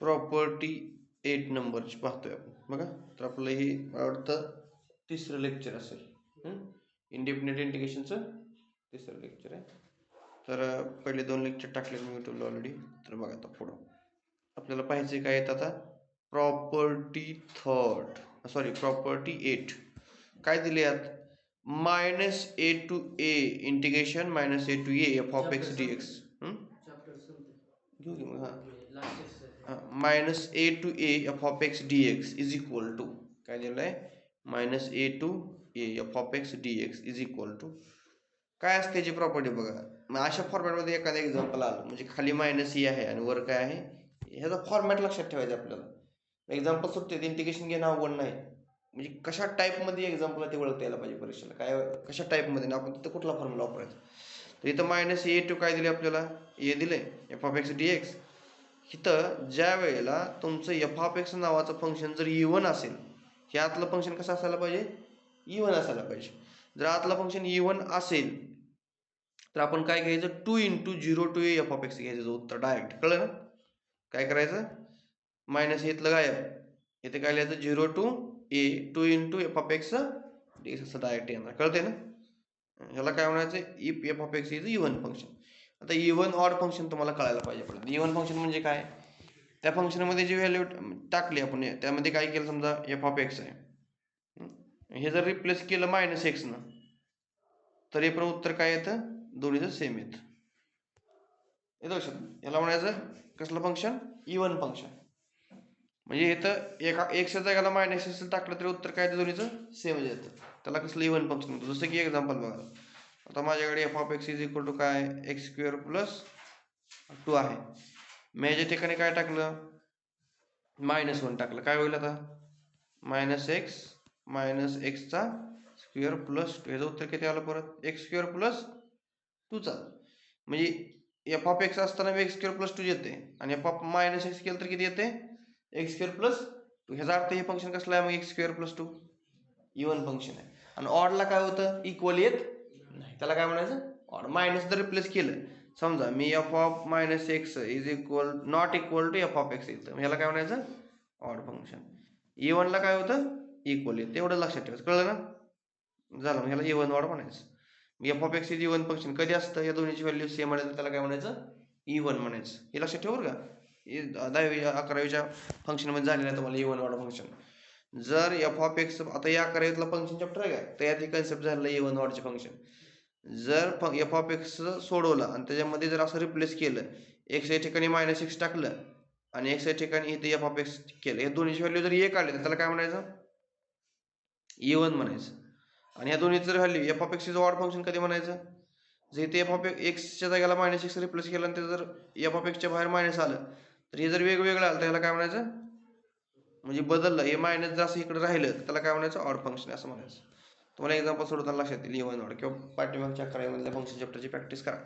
Property 8 नंबरची पाहतोय आपण बघा. तर आपलं हे वाटतं तिसरं लेक्चर असेल. इंडिपेंडेंट इंटिग्रेशनचं तिसरं लेक्चर आहे. तर पहिले 2 लेक्चर टाकले मी युट्यूबला ऑलरेडी. तर बघा आता पुढं आपल्याला पाहिजे काय येतं आता प्रॉपर्टी प्रॉपर्टी 8 काय दिले यात -a to a integration -a to a f of x dx. घेऊ मग -a to a f of x dx is equal to काय दिलं आहे -a to a f of x dx is equal to काय असते त्याची property बघा. मग अशा फॉर्मॅटमध्ये एखादं एक्झाम्पल आलं म्हणजे खाली -e आहे आणि वर काय आहे ह्याचा फॉर्मॅट लक्षात ठेवायचा आपल्याला. एक्झाम्पल सुटते इंटिग्रेशन घेणं अवघड नाही. म्हणजे कशा टाईपमध्ये एक्झाम्पल ते ओळखता यायला पाहिजे परीक्षेला काय कशा टाईपमध्ये ना आपण तिथं कुठला फॉर्म्युला वापरायचा. तर इथं -a to काय दिले आपल्याला a दिले f of x dx. इथं ज्या वेळेला तुमचं f of x नावाचं फंक्शन जर इव्हन असेल हे आतलं फंक्शन कसं असायला पाहिजे इव्हन असायला पाहिजे. जर आतलं फंक्शन इव्हन असेल तर आपण काय घ्यायचं 2 × 0 to a f of x घ्यायचं उत्तर डायरेक्ट. कळलं ना काय करायचं मायनस इथलं गायब इथे काय लिहायचं 0 to a 2 × f of x dx असं डायरेक्ट येणार. कळते ना. ह्याला काय म्हणायचं if f of x is even function. आता इव्हन ऑड फंक्शन तुम्हाला कळायला पाहिजे. पण इव्हन फंक्शन म्हणजे काय त्या फंक्शनमध्ये जी व्हॅल्यू टाकली आपण त्यामध्ये काय केलं समजा f of x आहे हे जर रिप्लेस केलं -x न तर हे पण उत्तर काय येतं दोन्हीचं सेम येतं. येतं लक्षात. याला म्हणायचं कसलं फंक्शन इव्हन फंक्शन. म्हणजे इथं एका एक्सच्या जागेला -x टाकलं तरी उत्तर काय येतं दोन्हीचं सेम येतं. त्याला कसलं इव्हन फंक्शन म्हणतो. जसं की एक्झाम्पल बघा आता माझ्याकडे f of x is equal to काय x² + 2 आहे. मी याच्या ठिकाणी काय टाकलं -1 टाकलं काय होईल आता -x - x² + 2 याचं उत्तर किती आलं परत x² + 2 म्हणजे f of x असताना x² + 2 येते आणि f of -x केलं तर किती येते x² + 2. ह्याचा अर्थ हे फंक्शन कसलं आहे मग x² + 2 इव्हन फंक्शन आहे. आणि ऑडला काय होतं इक्वल येत नाही त्याला काय म्हणायचं ऑड. मायनस जर रिप्लेस केलं समजा मी f of -x is equal not equal to f of x येतं ह्याला काय म्हणायचं ऑड फंक्शन. इव्हनला काय होतं इक्वल येतं एवढं लक्षात ठेवायचं. कळलं ना झालं मग ह्याला इव्हन ऑड म्हणायचं. f of x is even function कधी असतं या दोन्हीची व्हॅल्यू सेम आली तर त्याला काय म्हणायचं इव्हन म्हणायचं. हे लक्षात ठेव बरं का 10वी 11वीच्या फंक्शनमध्ये झालेलं आहे तुम्हाला इव्हन ऑड फंक्शन. जर f of x आता या 11वीतला फंक्शन चॅप्टर आहे का तर यात कन्सेप्ट झालेलं इव्हन ऑडचे फंक्शन. जर f of x सोडवलं आणि त्याच्यामध्ये जर असं रिप्लेस केलं x या ठिकाणी -x टाकलं आणि x या ठिकाणी इथे f of x केलं या दोन्हीची व्हॅल्यू जर 1 आली तर त्याला काय म्हणायचं इव्हन म्हणायचं. आणि ह्या दोन्हीची जर value f of x is odd function कधी म्हणायचं जर इथे f of x च्या जागेला -x रिप्लेस केलं आणि ते जर f of x च्या बाहेर मायनस आलं तर हे जर वेगवेगळं आलं तर ह्याला काय म्हणायचं म्हणजे बदललं हे मायनस जर असं इकडे राहिलं तर त्याला काय म्हणायचं ऑड फंक्शन असं म्हणायचं. तुम्हाला एक्झाम्पल सोडताना लक्षात येईल इव्हन ऑड किंवा पाठीमागच्या 11वीमधल्या फंक्शन चॅप्टरची प्रॅक्टिस करा.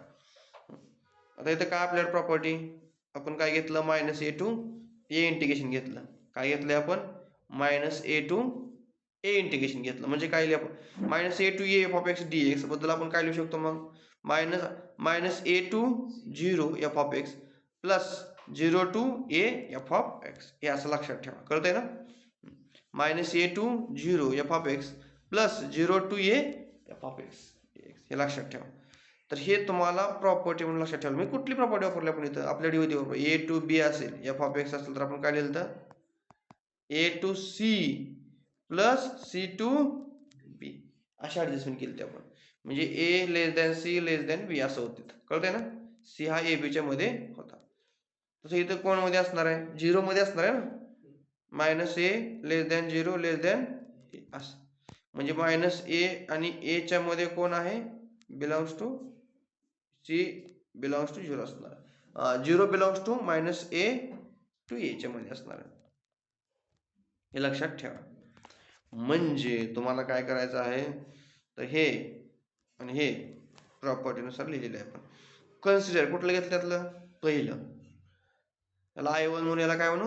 आता इथं काय आपल्याला प्रॉपर्टी आपण काय घेतलं -a to a इंटिग्रेशन घेतलं. काय घेतलंय आपण -a to a इंटिग्रेशन घेतलं म्हणजे काय लिहिलं आपण -a to a f of x dx बद्दल आपण काय लिहू शकतो मग -a to 0 f of x plus 0 to a f of x हे असं लक्षात ठेवा. कळतंय ना -a to 0 f of x plus 0 to a f of x हे लक्षात ठेवा. तर हे तुम्हाला प्रॉपर्टी म्हणून लक्षात ठेवा. मी कुठली प्रॉपर्टी वापरली आपण इथं आपल्याकडे होती a to b असेल f of x असेल तर आपण काय लिहिलं तर a to c plus c to b अशी ऍडजस्टमेंट केली आपण म्हणजे a less than c less than b असं होतं. कळतंय ना c हा a b च्या मध्ये होता. तसं इथं कोण मध्ये असणार आहे 0 मध्ये असणार आहे ना -a less than 0 less than असं म्हणजे -a आणि a च्या मध्ये कोण आहे belongs to c belongs to 0 असणार 0 belongs to -a to a च्या मध्ये असणार हे लक्षात ठेवा. म्हणजे तुम्हाला काय करायचं आहे तर हे आणि हे प्रॉपर्टीनुसार लिहिलेलं आहे. आपण कन्सिडर कुठलं घेतलं त्यातलं पहिलं त्याला I1 म्हणून याला काय म्हणू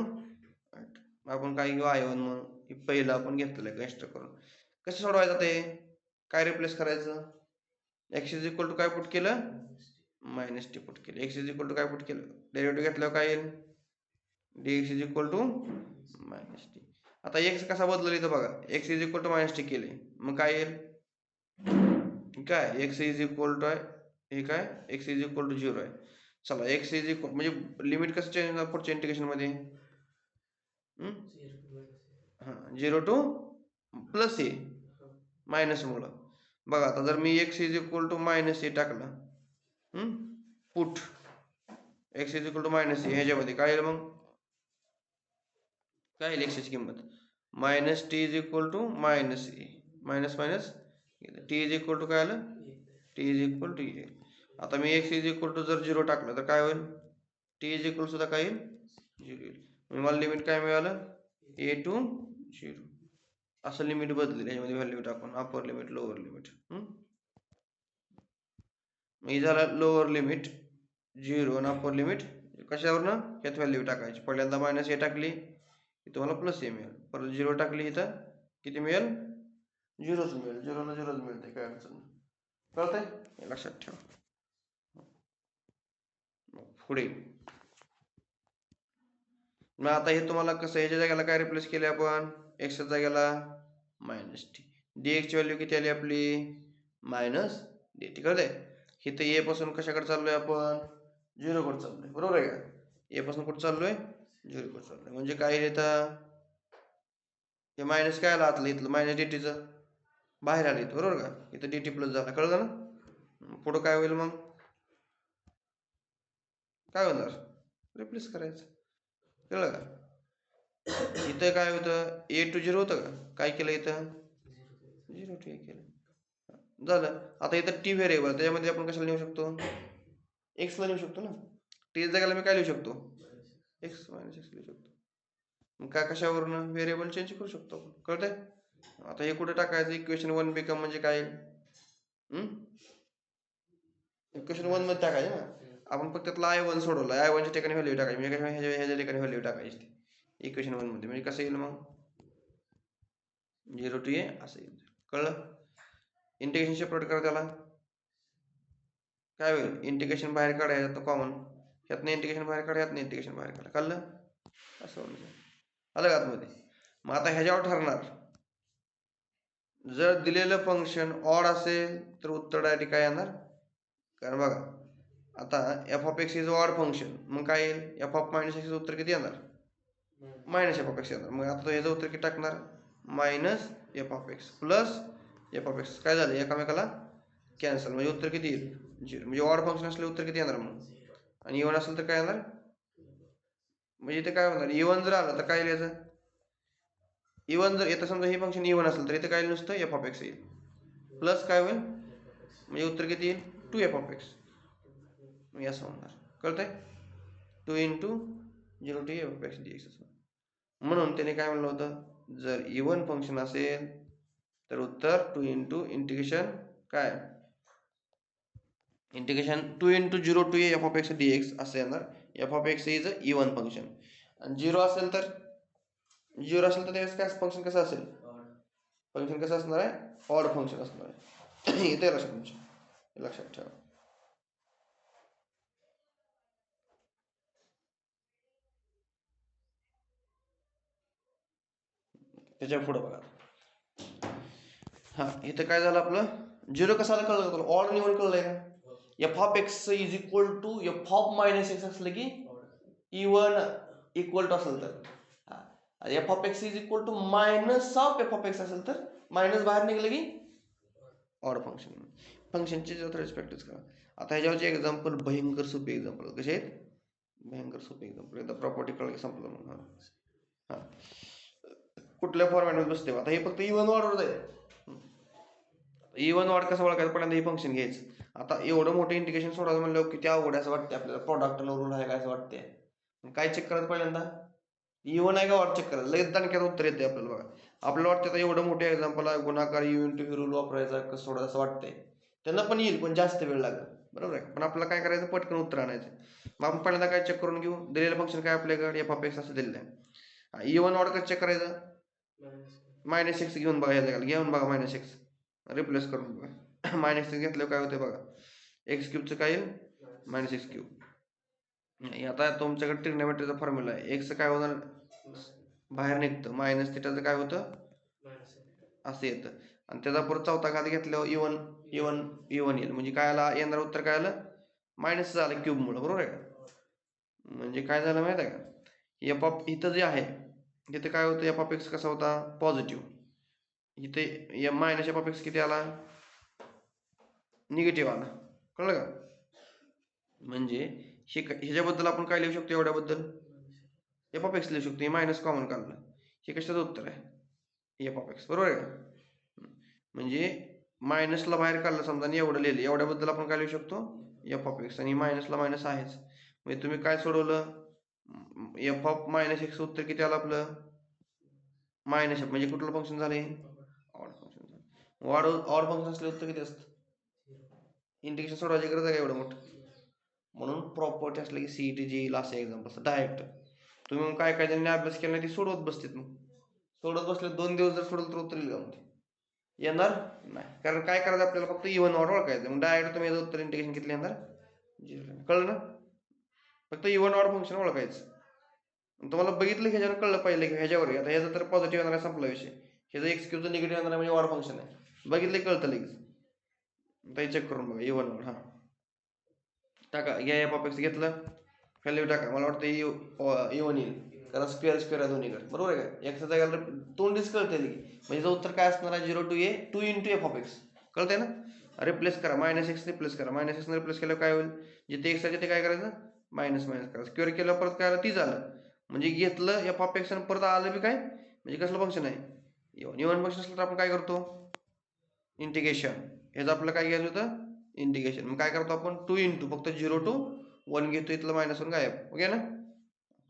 आपण काय घेऊ I1 म्हणून पहिलं आपण घेतलेलं आहे कन्सिडर करून. कसं सोडवायचं ते काय रिप्लेस करायचं x इज इक्वल टू काय पुट केलं -t पुट केलं. x इज इक्वल टू काय पुट केलं डेरिव्हेटिव्ह घेतल्यावर काय येईल dx is equal to minus T. आता एक्स कसा बदलला इथं बघा, X is equal to minus T केले, मग काय येईल, काय एक्स इज इक्वल टू आहे हे काय, एक्स इज इक्वल टू 0 आहे. चला एक्स इज इक्वल म्हणजे लिमिट कसं चेंज होणार पुढच्या इंटिग्रेशनमध्ये, हां 0 टू प्लस ए मायनसमुळं. बघा आता जर मी X is equal to minus A टाकलं, put X is equal to minus A, ह्याच्यामध्ये काय येईल मग, काय येईल एक्सची किंमत, minus T is equal to minus A, minus minus T is equal to काय आलं, T is equal to A. आता मी एक्स इज इक्वल टू जर 0 टाकलं तर काय होईल, टी इज इक्वल सुद्धा काय येईल 0 येईल. मला लिमिट काय मिळालं, ए टू 0. असं लिमिट बदलेल याच्यामध्ये व्हॅल्यू टाकून, अपर लिमिट लोअर लिमिट. हे झालं लोअर लिमिट 0 आणि अपर लिमिट कशावरनं, यात व्हॅल्यू टाकायची. पहिल्यांदा मायनस ए टाकली की तुम्हाला प्लस ए मिळेल, परत 0 टाकली इथं किती मिळेल, 0च मिळेल, 0ला 0च मिळते, काय अडचण नाही. कळतंय, हे लक्षात ठेवा. पुढे मग आता हे तुम्हाला कसं, ह्याच्या जागेला काय रिप्लेस केले आपण, एक्सच्या जागेला मायनस टी, डी एक्सची व्हॅल्यू किती आली आपली, मायनस डी टी. कळतंय, इथं ए पासून कशाकडे चाललोय आपण, 0 कडे चाललोय, बरोबर आहे का, ए पासून कुठं चाललोय, 0 कडे चाललोय. म्हणजे काय येतं, हे मायनस काय आलं आतलं, इथलं मायनस डी टीचं बाहेर आलं इथं, बरोबर का, इथं डी टी प्लस झाला, कळलं ना. पुढं काय होईल मग, काय होणार, रिप्लेस करायचं, कळलं का. इथं काय होतं, ए टू 0 होतं का, काय केलं इथं 0 टू ए केलं, झालं. आता इथं टी व्हेरिएबल, त्याच्यामध्ये आपण कशाला लिहू शकतो, एक्सला लिहू शकतो ना, टी जागेला मी काय लिहू शकतो, एक्स मायनस एक्स लिहू शकतो. मग काय कशावरून व्हेरिएबल चेंज करू शकतो आपण, कळतंय. आता हे कुठे टाकायचं, इक्वेशन 1 बिकम म्हणजे काय, इक्वेशन 1 मध्ये टाकायचं ना, आपण फक्त त्यातला I1 सोडवला, I1 च्या ठिकाणी व्हॅल्यू टाकायची, म्हणजे ह्याच्या ठिकाणी व्हॅल्यू टाकायची इक्वेशन 1 मध्ये, म्हणजे कसं येईल मग 0 टू ए असं येईल, कळलं. इंटिग्रेशन सेपरेट करा, त्याला काय होईल, इंटिग्रेशन बाहेर काढा यात कॉमन, ह्यातनं इंटिग्रेशन बाहेर काढा, ह्यातनं इंटिग्रेशन बाहेर काढा, कळलं, असं म्हणजे आलं का आतमध्ये. मग आता ह्याच्यावर ठरणार, जर दिलेलं फंक्शन ऑड असेल तर उत्तर डायरेक्ट काय येणार, कारण बघा आता F of X is odd function, मग काय येईल, एफ ऑफ मायनस एक्सचं उत्तर किती येणार, मायनस एफ ऑफ एक्स येणार. मग आता ह्याचं उत्तर किती टाकणार, minus F of x plus F of x, काय झालं एकामेकाला कॅन्सल, म्हणजे उत्तर किती येईल 0. म्हणजे ऑड फंक्शन असले उत्तर किती येणार मग, आणि इवन असेल तर काय येणार, म्हणजे इथे काय होणार, इवन जर आलं तर काय लिहायचं, इवन जर येतं समजा हे फंक्शन इवन असेल तर इथे काय नुसतं एफ ऑफ एक्स येईल, प्लस काय होईल, म्हणजे उत्तर किती येईल 2 एफ ऑफ एक्स, म्हणजे असं होणार, कळतंय, 2 into 0 to F of X D X. म्हणून त्याने काय म्हणलं होतं, जर इवन फंक्शन असेल तर उत्तर 2 इंटू इंटिग्रेशन काय, integration 2 into 0 to F of X D X असं येणार. F of X is even function, आणि 0 असेल तर त्यावेळेस काय फंक्शन कसं असेल, फंक्शन कसं असणार आहे, ऑड फंक्शन असणार आहे. इथे लक्षात ठेवा. त्याच्या पुढे बघा, हा इथं काय झालं आपलं, 0 कशाला कळलं तुला, ऑड निवड कळलंय का, F of X is equal to F of minus X असलं की इवन इक्वल टू असेल तर, F of X is equal to minus of F of X असेल तर, मायनस बाहेर निघलं की ऑड फंक्शन, फंक्शनची जर रिस्पेक्टच करा. आता ह्याच्यावरचे एक्झाम्पल भयंकर सोपे एक्झाम्पल कसे आहेत, भयंकर सोपे एक्झाम्पल, एकदा प्रॉपर्टी कळलं की संपलं मग. हां कुठल्या फॉर्मॅटमध्ये बसते, आता हे फक्त इवन वॉर्डवर आहे. इवन वॉर्ड कसं ओळखायचं, पहिल्यांदा हे फंक्शन घ्यायचं. आता एवढं मोठं इंटिग्रेशन सोडायचं म्हणलं किती अवघड असं वाटते आपल्याला, प्रोडक्ट रूल आहे काय असं वाटते. काय चेक करायचं पहिल्यांदा, इवन आहे का ऑड चेक करायचं, लगेच दणक्यात उत्तर येते आपल्याला. बघा आपल्याला वाटतं एवढं मोठे एक्झाम्पल आहे, गुणाकार यू इंटू रूल वापरायचा कसं सोडायचं असं वाटतंय, त्यांना पण येईल पण जास्त वेळ लागेल, बरोबर आहे. पण आपल्याला काय करायचं, पटकन उत्तर आणायचं. मग आपण पहिल्यांदा काय चेक करून घेऊ, दिलेलं फंक्शन काय आपल्याकडे एफ ऑफ एक्स असं दिलेलं आहे. इवन ऑड कसं चेक करायचं, मायनस एक्स घेऊन बघा, घेऊन बघा मायनस एक्स रिप्लेस करून बघा. मायनस एक्स घेतल्यावर काय होते बघा, एक्स क्यूबचं काय येईल मायनस एक्स क्यूब, नाही, आता तुमच्याकडे ट्रिग्नोमेट्रीचा फॉर्म्युला आहे. एक्स काय होणार बाहेर निघतं, मायनस थिटाचं काय होतं असं येतं. आणि त्याचा परत चौथा घात घेतल्यावर इवन इवन इवन येईल. म्हणजे काय आला येणार उत्तर काय आलं मायनस झालं क्यूबमुळं, बरोबर आहे का. म्हणजे काय झालं माहिती आहे का, एफ ऑफ इथं जे आहे तिथे काय होतं एफ ऑफ एक्स कसा होता पॉझिटिव्ह, इथे M minus F of X किती आला निगेटिव्ह आला. कळलं का. म्हणजे ह्याच्याबद्दल आपण काय लिहू शकतो एवढ्याबद्दल एफ ऑफ एक्स लिहू शकतो. हे मायनस कॉमन काढलं, हे कशाचं उत्तर आहे एफ ऑफ एक्स, बरोबर आहे का. म्हणजे मायनसला बाहेर काढलं समजा आणि एवढं लिहिलं, एवढ्याबद्दल आपण काय लिहू शकतो एफ ऑफ एक्स, आणि मायनसला मायनस आहेच. म्हणजे तुम्ही काय सोडवलं एफ ऑफ मायनस एक्स उत्तर किती आलं आपलं मायनस एफ, म्हणजे कुठलं फंक्शन झाले ऑड फंक्शन झालं. ऑड फंक्शन असले उत्तर किती असतं इंटिग्रेशन सोडवायची गरज आहे का एवढं मोठं. म्हणून प्रॉपर्टी असलं की सीईटी जी येईल असं एक्झाम्पल डायरेक्ट तुम्ही मग काय काय ज्यांनी अभ्यास केला नाही ते सोडवत बसतात, मग सोडत बसले 2 दिवस जर सोडलं तर उत्तर येईल का म्हणते येणार नाही. कारण काय करायचं आपल्याला फक्त इवन ऑर्डर ओळखायचं, मग डायरेक्ट तुम्ही याचं उत्तर इंटिग्रेशन किती येणार कळलं ना. फक्त इवन ऑर्डर फंक्शन ओळखायचं. तुम्हाला बघितलं की ह्याच्यावर कळलं पाहिजे की ह्याच्यावर आता ह्याचं तर पॉझिटिव्ह येणार आहे संपला विषय, ह्याचं एक्स क्यूबचं निगेटिव्ह येणार आहे म्हणजे ऑर्डर फंक्शन आहे, बघितलं कळतं लगेच. आता चेक करून बघा इवन ऑर्डर. हां टाका या एफ ऑफ एक्स घेतलं व्हॅल्यू टाका, मला वाटतं इवन येईल कारण स्क्वेअर स्क्वेअर आहे दोन्हीकडे, बरोबर आहे का. एक्सचा जागेला तोंडीच कळते की म्हणजे उत्तर काय असणार आहे 0 to a 2 into F of x कळतंय ना. रिप्लेस करा मायनस एक्स रिप्लेस करा, मायनस एक्स रिप्लेस केल्यावर काय होईल जिथे एक्स आहे तिथे काय करायचं मायनस मायनस करा, स्क्वेअर केल्यावर परत काय आलं 30 आलं, म्हणजे घेतलं एफ ऑफ एक्स आणि परत आलं बी काय म्हणजे कसलं फंक्शन आहे इवन फंक्शन असलं तर आपण काय करतो इंटिग्रेशन, ह्याचं आपलं काय घ्यायचं होतं इंटिग्रेशन. मग काय करतो आपण 2 into फक्त 0 to 1 घेतो, इथलं मायनस वन गायब ओके ना.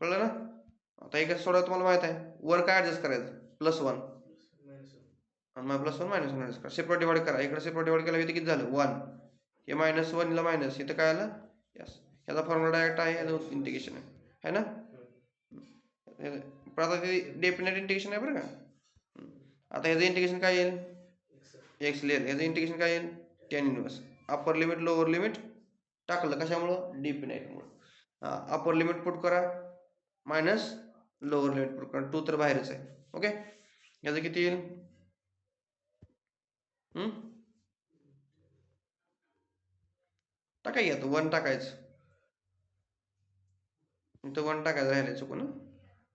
कळलं ना. आता एक सोडा तुम्हाला माहित आहे वर काय ऍडजस्ट करायचं +1 आणि मग +1 -1 ऍडजस्ट करा, सेपरेट डिवाइड करा, इकडे सेपरेट डिवाइड केलं इथे किती झालं 1, हे -1 ला मायनस इथं काय आलं यस, ह्याचा फॉर्म्युला डायरेक्ट आहे ह्याचं इंटिग्रेशन आहे ना. पण आता ते डेफिनेट इंटिग्रेशन आहे बरं का. आता ह्याचं इंटिग्रेशन काय येईल एक्स लिहिलं, ह्याचं इंटिग्रेशन काय येईल tan inverse, upper limit lower limit टाकलं कशामुळं डेफिनेटमुळं. हां अप्पर लिमिट पुट करा मायनस लोअर लिमिट पुट करा, 2 तर बाहेरच आहे ओके. याचं किती येईल टाका येतं 1 टाकायचं, इथं 1 टाकायचं राहिलं चुकून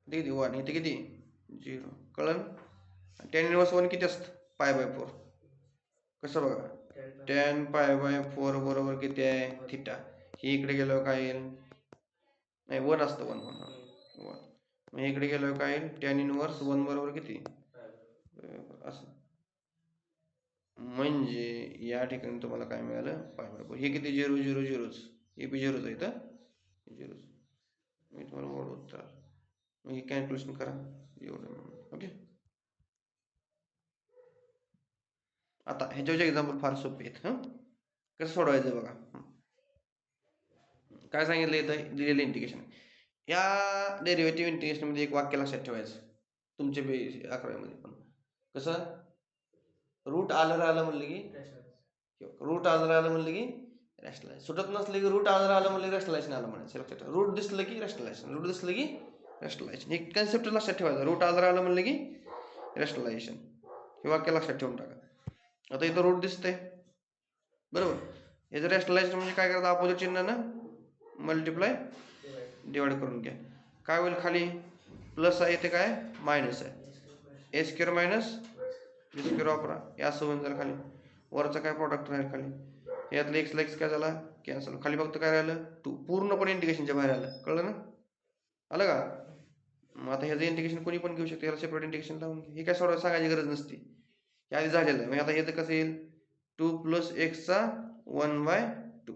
इथे किती 1 इथे किती 0 कळलं. tan इनवर्स 1 किती असतं π/4, कसं बघा tan π/4 बरोबर किती आहे थिटा, ही इकडे गेल्यावर काय येईल नाही 1 असतं 1 1 मग इकडे गेल्यावर काय येईल tan इनवर्स 1 बरोबर किती असं. म्हणजे या ठिकाणी तुम्हाला काय मिळालं π/4, हे किती 0 0 0च, हे बी 0च आहे इथं 0च, मी तुम्हाला मोड उत्तर मग हे कॅल्क्युलेशन करा एवढं ओके. आता ह्याच्यावरचे एक्झाम्पल फार सोपे आहेत. कसं सोडवायचं बघा. काय सांगितलं इथं दिलेलं इंटिग्रेशन, या डेरिव्हेटिव्ह इंटिग्रेशनमध्ये एक वाक्य लक्षात ठेवायचं तुमच्या 11वीमध्ये पण कसं रूट आलं राहिलं म्हणलं की रूट आलं राहिलं म्हणलं की रॅशनलाइज, सुटत नसलं की रूट आलं राहिलं म्हणलं की रॅशनलाइजेशन आलं म्हणायचं लक्षात ठेवा. रूट दिसलं की रॅशनलाइजेशन, रूट दिसलं की रॅशनलाइजेशन, हे कन्सेप्ट लक्षात ठेवायचं. रूट आलं राहिलं म्हणलं की रॅशनलाइजेशन, हे वाक्य लक्षात ठेवून टाका. आता इथं रूट दिसतंय बरोबर, याचं रॅशनलाइजेशन म्हणजे काय करायचं अपोजिट चिन्हानं मल्टिप्लाय डिवाइड करून घ्या, काय होईल खाली प्लस आहे इथे काय मायनस आहे, a² मायनस b² वापरा, या असं होऊन जाईल खाली, वरचा काय प्रॉडक्ट राहील खाली, यातलं एक्सला एक्स काय झाला कॅन्सल, खाली फक्त काय राहिलं 2, पूर्णपणे इंटिग्रेशनच्या बाहेर आलं. कळलं ना आलं का. मग आता ह्याचं इंटिग्रेशन कोणी पण घेऊ शकते, याला सेपरेट इंटिग्रेशन लावून घे, हे काय सोडवा सांगायची गरज नसते, हे आधी झालेलं आहे. मग आता ह्याचं कसं येईल 2 + x चा 1/2,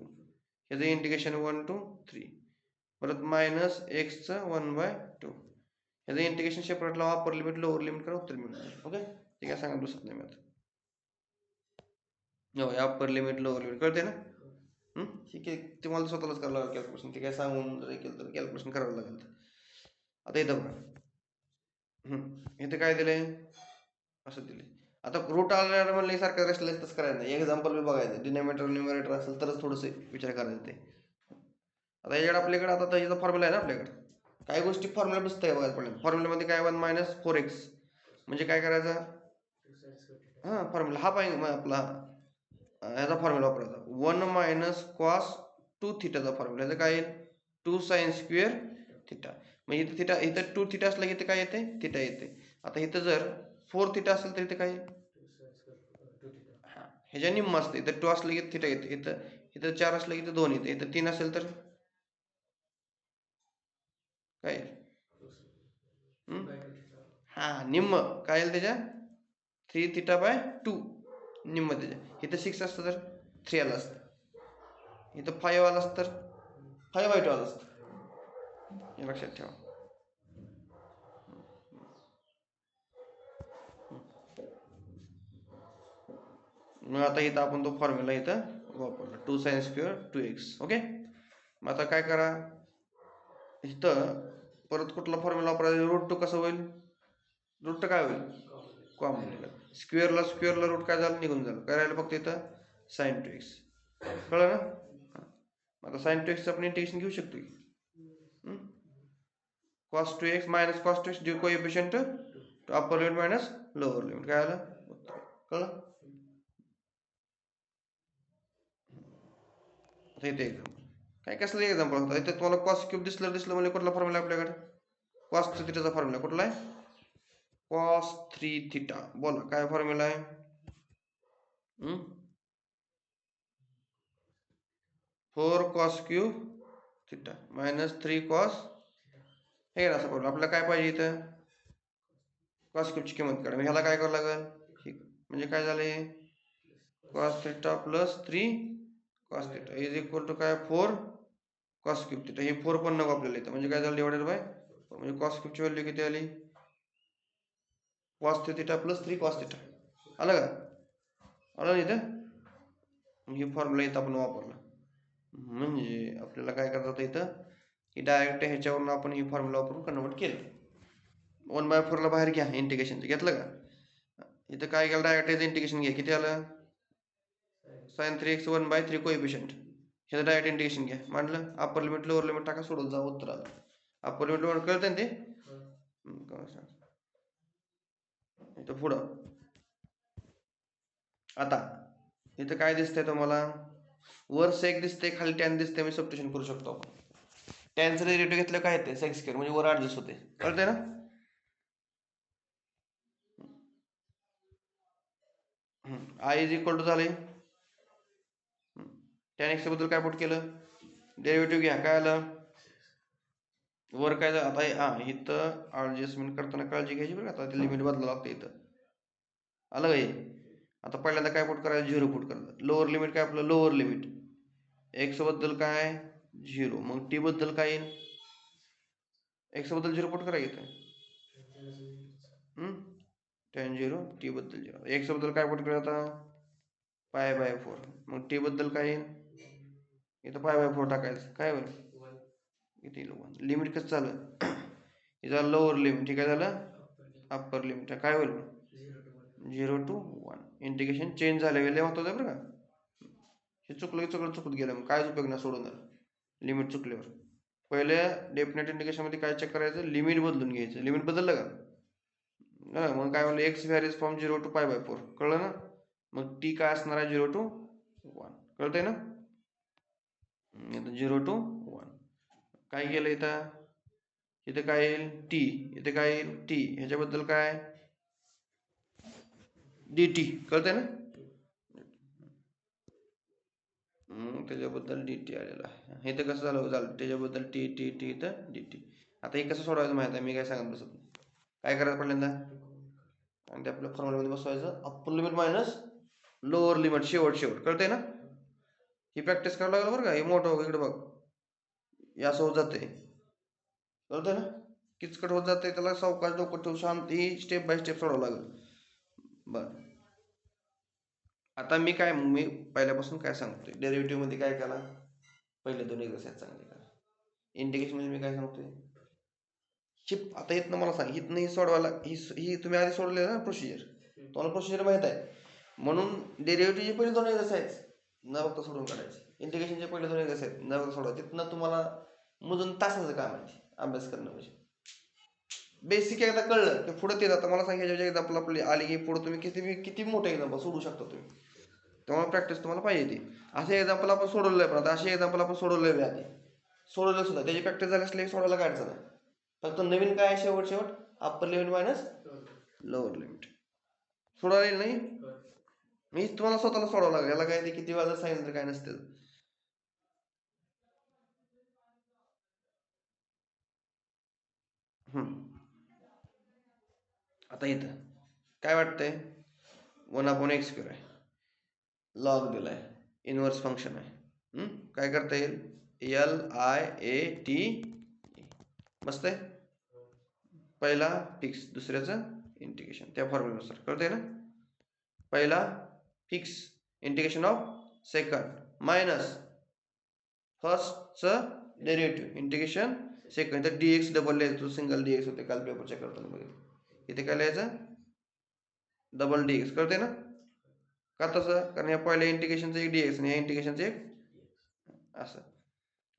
ह्याचं इंटिग्रेशन 1 to 3, परत मायनस एक्सचं 1/2, ह्याचं इंटिग्रेशन सेपरेट लावा, अप्पर लिमिट लोअर लिमिट करा, उत्तर मिळून ओके. ते काय सांगा बसत नाही मी आता हो, अप्पर लिमिट लोअर लिमिट कळते ना. ठीक आहे तुम्हाला स्वतःलाच करावं लागेल कॅल्क्युलेशन, ते काय सांगून जर केलं तर कॅल्क्युलेशन करावं लागेल. आता इथं बघा इथं काय दिलंय असं दिले, आता रूट आलं म्हणलं सारखं रेस्टलेसच करायचं नाही, एक्झाम्पल बी बघायचं, डिनॉमिनेटर न्यूमरेटर असेल तरच थोडंसं विचार करायचं ते. आता याच्याकडे आपल्याकडे आता त्याचा फॉर्म्युला आहे ना आपल्याकडे. काही गोष्टी फॉर्म्युला बसत आहे बघा आपल्याला. फॉर्म्युल्यामध्ये काय 1 मायनस 4x म्हणजे काय करायचं, हां फॉर्म्युला हा पाहिजे मग आपला ह्याचा फॉर्म्युला वापरायचा 1 मायनस कॉस 2 थिटाचा फॉर्म्युला. याचं काय येईल 2 साइन स्क्वेअर थिटा. म्हणजे इथं थिटा, इथं 2 थिटा असलं की इथे काय येते थिटा येते. आता इथं जर 4 थिटा असेल तर इथे काय हां ह्याच्या निम्म असते. इथं 2 असलं की थिटा येते. इथं इथं 4 असलं की इथं 2 येते. इथं 3 असेल तर काय हां निम्म काय येईल त्याच्या 3 थिटा बाय 2 निम्म त्याच्या. इथं 6 असतं तर 3 आलं असतं. इथं 5 आलं असतं तर 5/2 आलं असतं. हे लक्षात ठेवा. मग आता इथं आपण तो फॉर्म्युला इथं वापरला 2 साइन स्क्वेअर 2x. ओके. मग आता काय करा, इथं परत कुठला फॉर्म्युला वापरायचा, रूट 2 कसं होईल, रूट काय होईल कॉमन निघाल. स्क्वेअरला रूट काय झालं निघून झालं. काय राहिलं फक्त इथं साइन 2x. कळलं ना. आता साइन 2x आपण इंटिग्रेशन घेऊ शकतो की cos 2x minus cos 2x due coefficient to upper limit minus lower limit. काय आलं कळलं. आता इथे एक्झाम्पल काय कसलं एक्झाम्पल होता. इथे तुम्हाला कॉस क्यूब दिसलं म्हणजे कुठला फॉर्म्युला आपल्याकडे कॉस 3 थिटाचा फॉर्म्युला कुठला आहे कॉस 3 थिटा. बोला काय फॉर्म्युला आहे 4 cos cube theta minus 3 cos. हे असं फॉर्म्युला आपल्याला काय पाहिजे इथं कॉस क्यूबची किंमत काढा. ह्याला काय करावं लागेल म्हणजे काय झाले cos theta plus 3 cos theta is equal to काय 4 कॉस क्यूब थिटा. हे 4 पण नको आपल्याला इथं म्हणजे काय झालं डिवायडेड बाय म्हणजे कॉस क्यूबची व्हॅल्यू किती आली cos 3 theta plus 3 cos theta. आलं का, आलं ना इथं. ही फॉर्म्युला इथं आपण वापरला म्हणजे आपल्याला काय करता होतं इथं की डायरेक्ट ह्याच्यावरून आपण ही फॉर्म्युला वापरून कन्वर्ट केलं. 1/4 ला बाहेर घ्या इंटिग्रेशन घेतलं का. इथं काय केलं डायरेक्ट याचं इंटिग्रेशन घ्या. किती आलं साइन 3x 1/3 कोएफिशियंट. ह्याचं डायरेक्ट इंटिग्रेशन घ्या. मांडलं अप्पर लिमिट लोअर लिमिट टाका सोडून जा उत्तर आलं. अप्पर लिमिट लोअर कळतं ना ते इथं पुढं. आता इथं काय दिसतंय तुम्हाला वर सेक दिसते खाली टॅन दिसते. मी सबस्टिट्यूशन करू शकतो आपण. टॅनचं डेरिव्हेटिव्ह घेतलं काय येते सेक स्क्वेअर म्हणजे वर ऍडजस्ट होते. कळतंय ना. I इज इक्वल टू झाले टॅन एक्स बद्दल काय पुट केलं डेरिव्हेटिव्ह घ्या. काय आलं वर काय झालं. आता हां इथं ॲडजस्टमेंट करताना काळजी घ्यायची बरं का. आता लिमिट बदलावं लागतं इथं. आलं का हे. आता पहिल्यांदा काय पुट करायचं 0 पुट करायचं. लोअर लिमिट काय आपलं लोअर लिमिट एक्स बद्दल काय 0. मग टी बद्दल काय येईल एक्स बद्दल 0 पुट करायचं टॅन 0 टी बद्दल 0. एक्स बद्दल काय पुट करायचं आता π/4. मग टी बद्दल काय येईल इथं π/4 टाकायचं. काय होईल किती लिमिट कसं झालं हे झालं लोअर लिमिट. ठीक आहे झालं अप्पर लिमिट काय होईल 0 to 1. इंटिग्रेशन चेंज झाले वेळे होतं बरं का. हे चुकलं चुकत गेलं मग काय उपयोग नाही सोडून झालं लिमिट चुकल्यावर. पहिले डेफिनेट इंटिग्रेशनमध्ये काय चेक करायचं लिमिट बदलून घ्यायचं. लिमिट बदललं का मग काय म्हणलं एक्स व्हॅरीज फ्रॉम 0 to π/4. कळलं ना. मग टी काय असणार आहे 0 to 1. कळतंय ना. इथं 0 to 1 काय केलं इथं काय येईल टी. इथे काय येईल टी. ह्याच्याबद्दल काय डी टी. कळतंय ना. त्याच्याबद्दल डी टी आलेला आहे. इथं कसं झालं त्याच्याबद्दल टी टी टी इथं डी टी. आता हे कसं सोडवायचं माहिती आहे मी काय सांगत बसत काय करायचं पहिल्यांदा आणि ते आपल्या फॉर्म्युलामध्ये बसवायचं upper limit minus lower limit शेवट. कळतंय ना. ही प्रॅक्टिस करायला लागलं बरं का. हे मोठं इकडे बघ हे असं होत जाते. कळतंय ना किचकट होत जाते. त्याला सावकाश डोकं ठेवू शांत ही स्टेप बाय स्टेप सोडावं लागेल. बरं आता मी पहिल्यापासून काय सांगतोय डेरिव्हेटिव्ह मध्ये काय केला पहिले 2 एक्सरसाइज चांगले करा. इंटिग्रेशन मध्ये मी काय सांगतोय शिप. आता इथनं मला सांग इथनं ही सोडवायला ही तुम्ही आधी सोडले ना प्रोसिजर तुम्हाला प्रोसिजर माहित आहे म्हणून डेरिव्हेटिव्हची पहिले 2 एक्सरसाइज न बघता सोडून काढायची. इंटिग्रेशनचे पहिले दोन एक्झाम्स आहेत नव्वद सोडवा, तिथनं तुम्हाला मोजून तासाचं काम आहे अभ्यास करणं म्हणजे. बेसिक एकदा कळलं की पुढे ते जातं. मला सांगायचे एक्झाम्पल आपली आली की पुढे तुम्ही किती मोठे एक्झाम्पल सोडू शकता तुम्ही. त्यामुळे प्रॅक्टिस तुम्हाला पाहिजे ती. असे एक्झाम्पल आपण सोडवलं आहे, पण आता असे एक्झाम्पल आपण सोडवले आधी सोडवलं सुद्धा त्याची प्रॅक्टिस झाली असली सोडायला काय अडचण आहे. फक्त नवीन काय शेवट upper limit minus lower limit सोडवायला नाही. मी तुम्हाला स्वतःला सोडावं लागेल. याला काय ते किती वेळा जर सांगितलं तर काय नसतं. आता इथं काय वाटतंय 1/x² आहे, लॉग दिलाय, इनव्हर्स फंक्शन आहे. काय करता येईल LIAT मस्त आहे. पहिला फिक्स दुसऱ्याचं इंटिग्रेशन त्या फॉर्म्युल्यानुसार कळतंय ना. पहिला fix integration of second minus फर्स्टचं डेरिव्हेटिव्ह इंटिग्रेशन सेकंड. तर dx डबल लिहायचं, सिंगल dx होते काल पेपरच्या करताना बघितलं. इथे काय लिहायचं डबल dx. कळते ना का तसं, कारण या पहिल्या इंटिग्रेशनचं एक dx आणि या इंटिग्रेशनचं एक असं.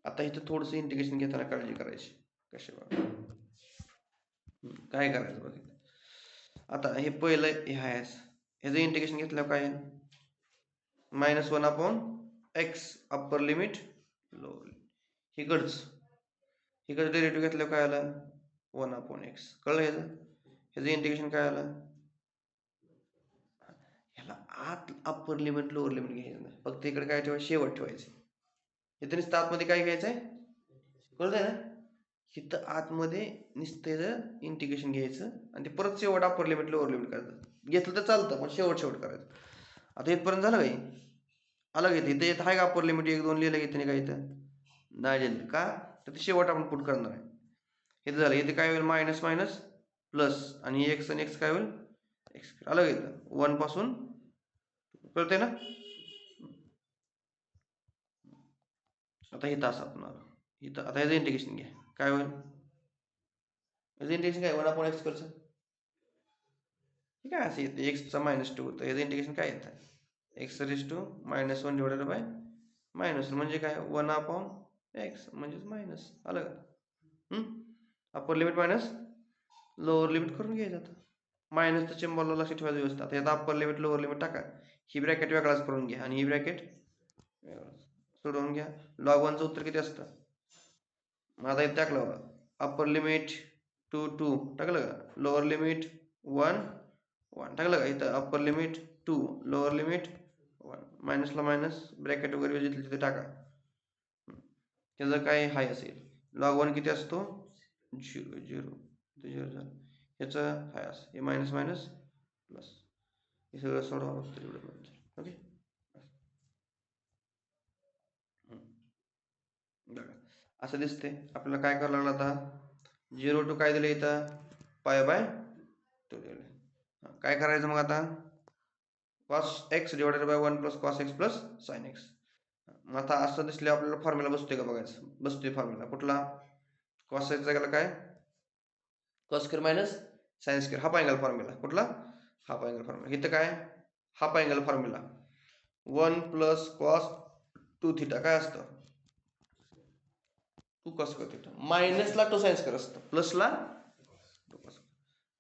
आता इथं थोडंसं इंटिग्रेशन घेताना काळजी करायची कशी बघा काय करायचं बघ. आता हे पहिलं हे आहेच, ह्याचं इंटिग्रेशन घेतल्यावर काय आहे -1/x upper limit lower limit. हिकडचं डेरिव्हेटिव्ह घेतल्यावर काय आलं 1/x. कळलं ह्याचं इंटिग्रेशन काय आलं. ह्याला आत अप्पर लिमिट लोअर लिमिट घ्यायचं नाही, फक्त इकडे काय ठेवायचं शेवट ठेवायचं. इथं नुसतं आतमध्ये काय घ्यायचंय कळतंय ना. इथं आतमध्ये नुसतं इंटिग्रेशन घ्यायचं आणि ते परत शेवट अप्पर लिमिट लोअर लिमिट करायचं. घेतलं तर चालतं पण शेवट करायचं. आता इथपर्यंत झालं काही अलग येते. इथं येत आहे का अप्पर लिमिट 1 2 लिहिलं घेते काय इथं नाही लिहिलं का, तर ते शेवट आपण पुट करणार आहे. इथं झालं. इथे काय होईल मायनस मायनस प्लस आणि एक्स आणि एक्स काय होईल एक्स. अलग येतं 1 पासून कळते ना. आता इथं असं आपण इथं आता ह्याचं इंटिग्रेशन घ्या काय होईल. ह्याचं इंटिग्रेशन काय 1/x करचं ठीक आहे. असं येतं एक्सचा -2 होतं. ह्याचं इंटिग्रेशन काय येतं x⁻1 डिवायडेड बाय -1 म्हणजे काय 1/x म्हणजेच मायनस. अलग upper limit minus lower limit करून घ्यायचं. आता मायनसचं चिंबलला लक्ष ठेवायचं व्यवस्था. आता यात अप्पर लिमिट लोअर लिमिट टाका. ही ब्रॅकेट वेगळाच करून घ्या आणि ही ब्रॅकेट सोडवून घ्या. लॉग 1चं उत्तर किती असतं. आता इथे टाकलं बघा अप्पर लिमिट 2 2 टाकलं का, लोअर लिमिट 1 1 टाकलं का. इथं अप्पर लिमिट 2 लोअर लिमिट 1 मायनसला मायनस ब्रॅकेट वगैरे जिथे तिथे टाका. त्याचं काय हाय असेल लॉग 1 किती असतो 0 0 0 झालं. ह्याचं हाय असं हे मायनस मायनस प्लस. हे सगळं सोडवा फक्त एवढं. ओके बघा असं दिसते. आपल्याला काय करावं लागलं आता 0 टू काय दिलं इथं π/2 दिलं. काय करायचं मग आता cos x divided by 1 plus cos x plus sin x. मग आता असं दिसले आपल्याला फॉर्म्युला बसतोय का बघायचं. बसतोय फॉर्म्युला कुठला cos x जागेला काय cos² minus sin² half angle formula. कुठला हाफ अँगल फॉर्म्युला. इथं काय half angle formula 1 plus cos 2 theta काय असतं 2 cos² थीटा मायनसला 2 sin² असतं प्लसला 2 cos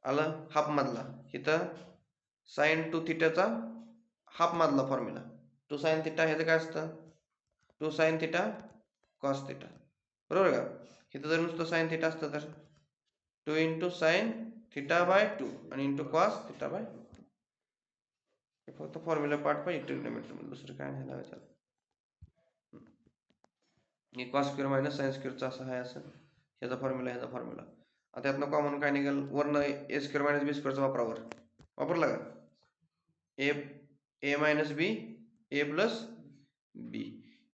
आलं हाफ मधला. इथं sin 2 थीटाचा हाफ मधला फॉर्म्युला 2 sin थीटा. ह्याचं काय असतं 2 sin थीटा cos थीटा बरोबर का. इथं जर नुसतं sin थीटा असतं तर 2 इंटू sin थीटा बाय 2 आणि इंटू cos थीटा बाय 2. फक्त फॉर्म्युला पार्ट पाहिजे ट्रिग्नोमेट्री मध्ये दुसरं काय नाही लावायचं. हे cos² मायनस sin² असं आहे असं ह्याचा फॉर्म्युला ह्याचा फॉर्म्युला. आता यातनं कॉमन काय निघेल वरनं a² मायनस b² वापरावर वापरला का a minus b a plus b.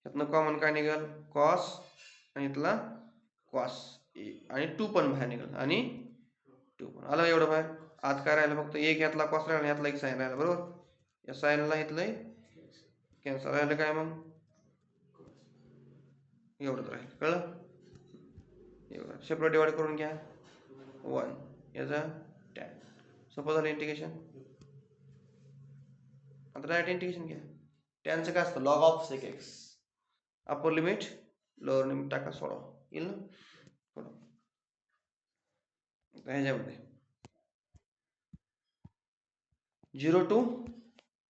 यातनं कॉमन काय निघेल cos आणि इथला cos a आणि 2 पण बाहेर निघेल आणि 2 पण आलं एवढं बाहेर. आत काय राहिलं फक्त एक यातला cos राहिला यातला एक sin राहिला बरोबर. या साईनला इथलं कॅन्सल राहिलं काय मग एवढंच राहील. कळलं एवढं सेपरेट डिवाइड करून घ्या 1 याचा tan. सोपं झालं इंटिग्रेशन. आता डायरेक्ट इंटिग्रेशन घ्या. टॅनचं काय असतं log of sec x upper limit lower limit टाका, सोडवा. येईल ना थोडं ह्याच्यामध्ये 0 to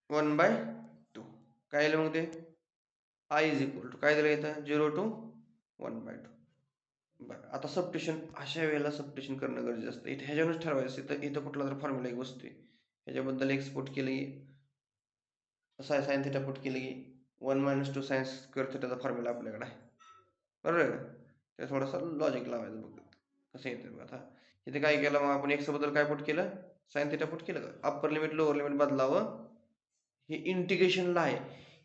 1/2 काय येईल मग ते I इज इक्वल टू काय दिलं इथं 0 to 1/2. बरं आता सबस्टिट्यूशन अशा वेळेला सबस्टिट्यूशन करणं गरजेचं असतं. इथे ह्याच्यावरच ठरवायचं. इथं कुठला तर फॉर्म्युला एक बसतोय ह्याच्याबद्दल एक्सपोर्ट केलं की साइन थिटा पुट केलं की 1 - 2 साइन स्क्वेअर थिटाचा फॉर्म्युला आपल्याकडे आहे. बरोबर आहे का? ते थोडंसं लॉजिक लावायचं बघ कसं येतं बघा. आता इथे काय केलं मग आपण एक्स बद्दल काय पुट केलं साइन थिटा पुट केलं का अप्पर लिमिट लोअर लिमिट बदलावं. हे इंटिग्रेशनला आहे.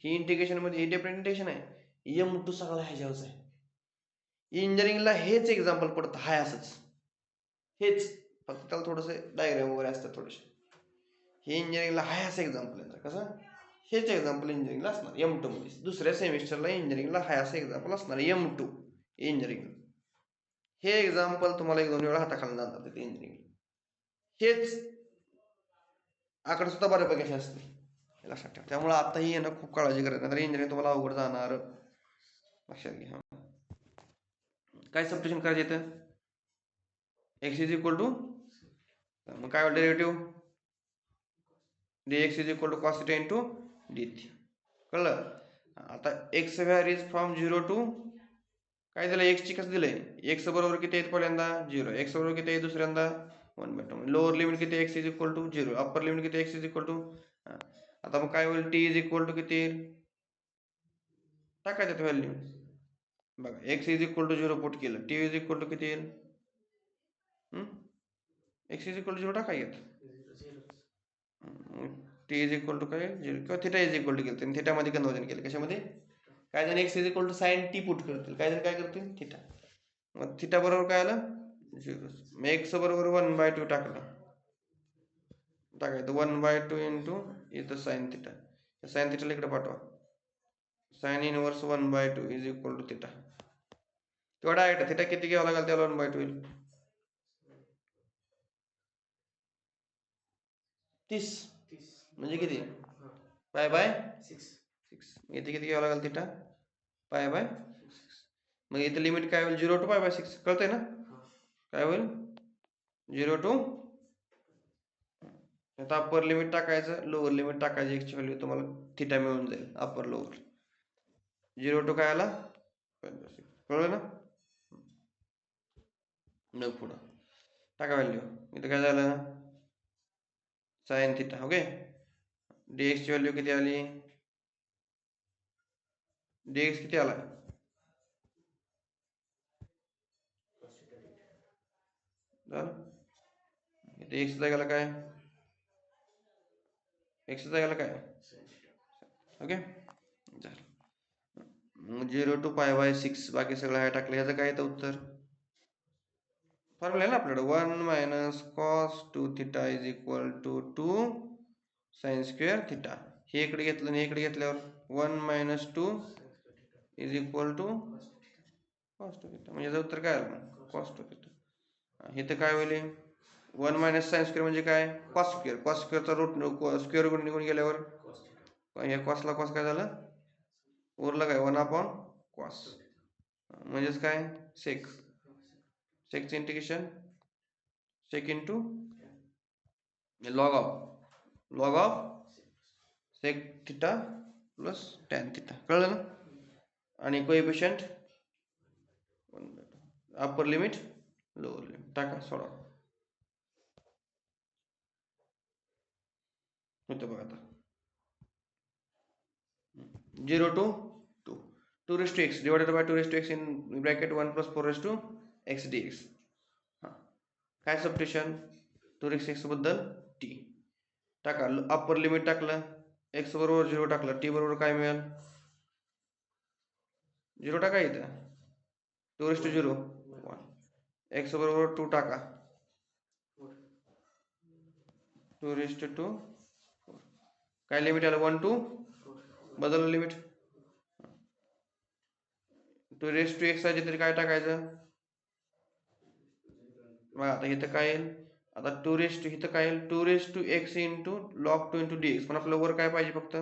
ही इंटिग्रेशनमध्ये हे डिफरेंटेशन आहे M2 सगळा ह्याच्यावरच आहे. इंजिनिअरिंगला हेच एक्झाम्पल पडतं हाय असंच हेच फक्त त्याला थोडंसं डायग्राम वगैरे असतात थोडेसे. हे इंजिनिअरिंगला हाय असं एक्झाम्पल येतं कसं हेच एक्झाम्पल इंजिनिअरिंगला असणार M2 मध्ये दुसऱ्या सेमिस्टरला इंजिनिअरिंगला हाय असं एक्झाम्पल असणार M2 इंजिनिअरिंग. हे एक्झाम्पल तुम्हाला 1-2 वेळा हाताखाली जाणार तिथे इंजिनिअरिंग. हेच आकडे सुद्धा बऱ्यापैकी असे असते लक्षात ठेवा. त्यामुळे आताही येणं खूप काळजी करायची नाही तर इंजिनिअरिंग तुम्हाला अवघड जाणार लक्षात घ्या. काय सबस्टिट्यूशन करायचं येतं एक्स इज इक्वल टू मग काय derivative dx is equal to cos theta into dt. कळलं. आता एक्स व्हॅरीज फ्रॉम 0 टू काय दिलं एक्स ची कसं दिलंय एक्स बरोबर किती आहेत पहिल्यांदा 0 एक्स बरोबर किती आहे दुसऱ्यांदा 1/2 लोअर लिमिट किती X is equal to 0 upper limit किती एक्स इज इक्वल टू. आता मग काय होईल टी इज इक्वल टू किती टाकायचं व्हॅल्यू बघा X is equal to 0 put केलं टी इज इक्वल टू किती येईल एक्स इज इक्वल टू 0 टाकायचं टी इज इक्वल टू काय 0 किंवा थिटा इज इक्वल टू केलं थिटामध्ये कन्वर्जन केलं कशामध्ये काय जण X is equal to sine T put करतील काय जण काय करतील थिटा. मग थिटा बरोबर काय आलं 0 मग एक्स बरोबर 1/2 टाकायचं 1/2 इंटू इथं साइन थिटा साइन थिटाला इकडे पाठवा sine inverse 1/2 is equal to theta. तेवढा आहे थिटा किती घ्यावा लागेल त्याला 1/2 येईल 30 म्हणजे किती π/6 इथे किती घ्यावं लागेल थिटा π/6. मग इथे लिमिट काय होईल 0 to π/6 कळतंय ना काय होईल 0 to आता अप्पर लिमिट टाकायचं लोअर लिमिट टाकायचं एक्सची व्हॅल्यू तुम्हाला थिटा मिळून जाईल अप्पर लोअर 0 to काय आला कळलं ना. मग पुढं टाका व्हॅल्यू इथं काय झालं साइन थिटा ओके dx ची व्हॅल्यू किती आली dx किती आला इथे एक्स जागेला काय एक्स जागेला काय ओके झालं 0 to π/6 बाकी सगळं आहे टाकलं ह्याचं काय येतं उत्तर फॉर्म्युला आहे ना आपल्याकडे 1 - cos 2 theta is equal to 2 sine square theta. हे इकडे घेतलं आणि इकडे घेतल्यावर 1 - 2 is equal to cos 2 theta म्हणजे उत्तर काय आलं cos 2 थिटा. हे तर काय होईल 1 - साइन स्क्वेअर म्हणजे काय कॉस स्क्वेअरचा रूट स्क्वेअर रूट निघून गेल्यावर हे कॉसला कॉस काय झालं उरलं काय 1/cos म्हणजेच काय सेकचं integration sec into log of sec theta plus tan theta कळलं ना. आणि coefficient upper limit lower limit टाका सोडा होतं बघा आता 0 to 2 raised to x divided by 2 raised to x in bracket 1 plus 4 raised to x dx. काय substitution 2 raised to x बद्दल t टाका अप्पर लिमिट टाकलं x बरोबर 0 टाकलं t बरोबर काय मिळेल 0 टाका इथं 2 raised to 0 1 x बरोबर 2 टाका 2 raised to 2 काय लिमिट आलं 1 to बदललं लिमिट 2 raised to x आहे तरी काय टाकायचं मग आता इथं काय येईल आता 2 raised to इथं काय येईल 2 raised to x into log 2 into dx पण आपल्याला वर काय पाहिजे फक्त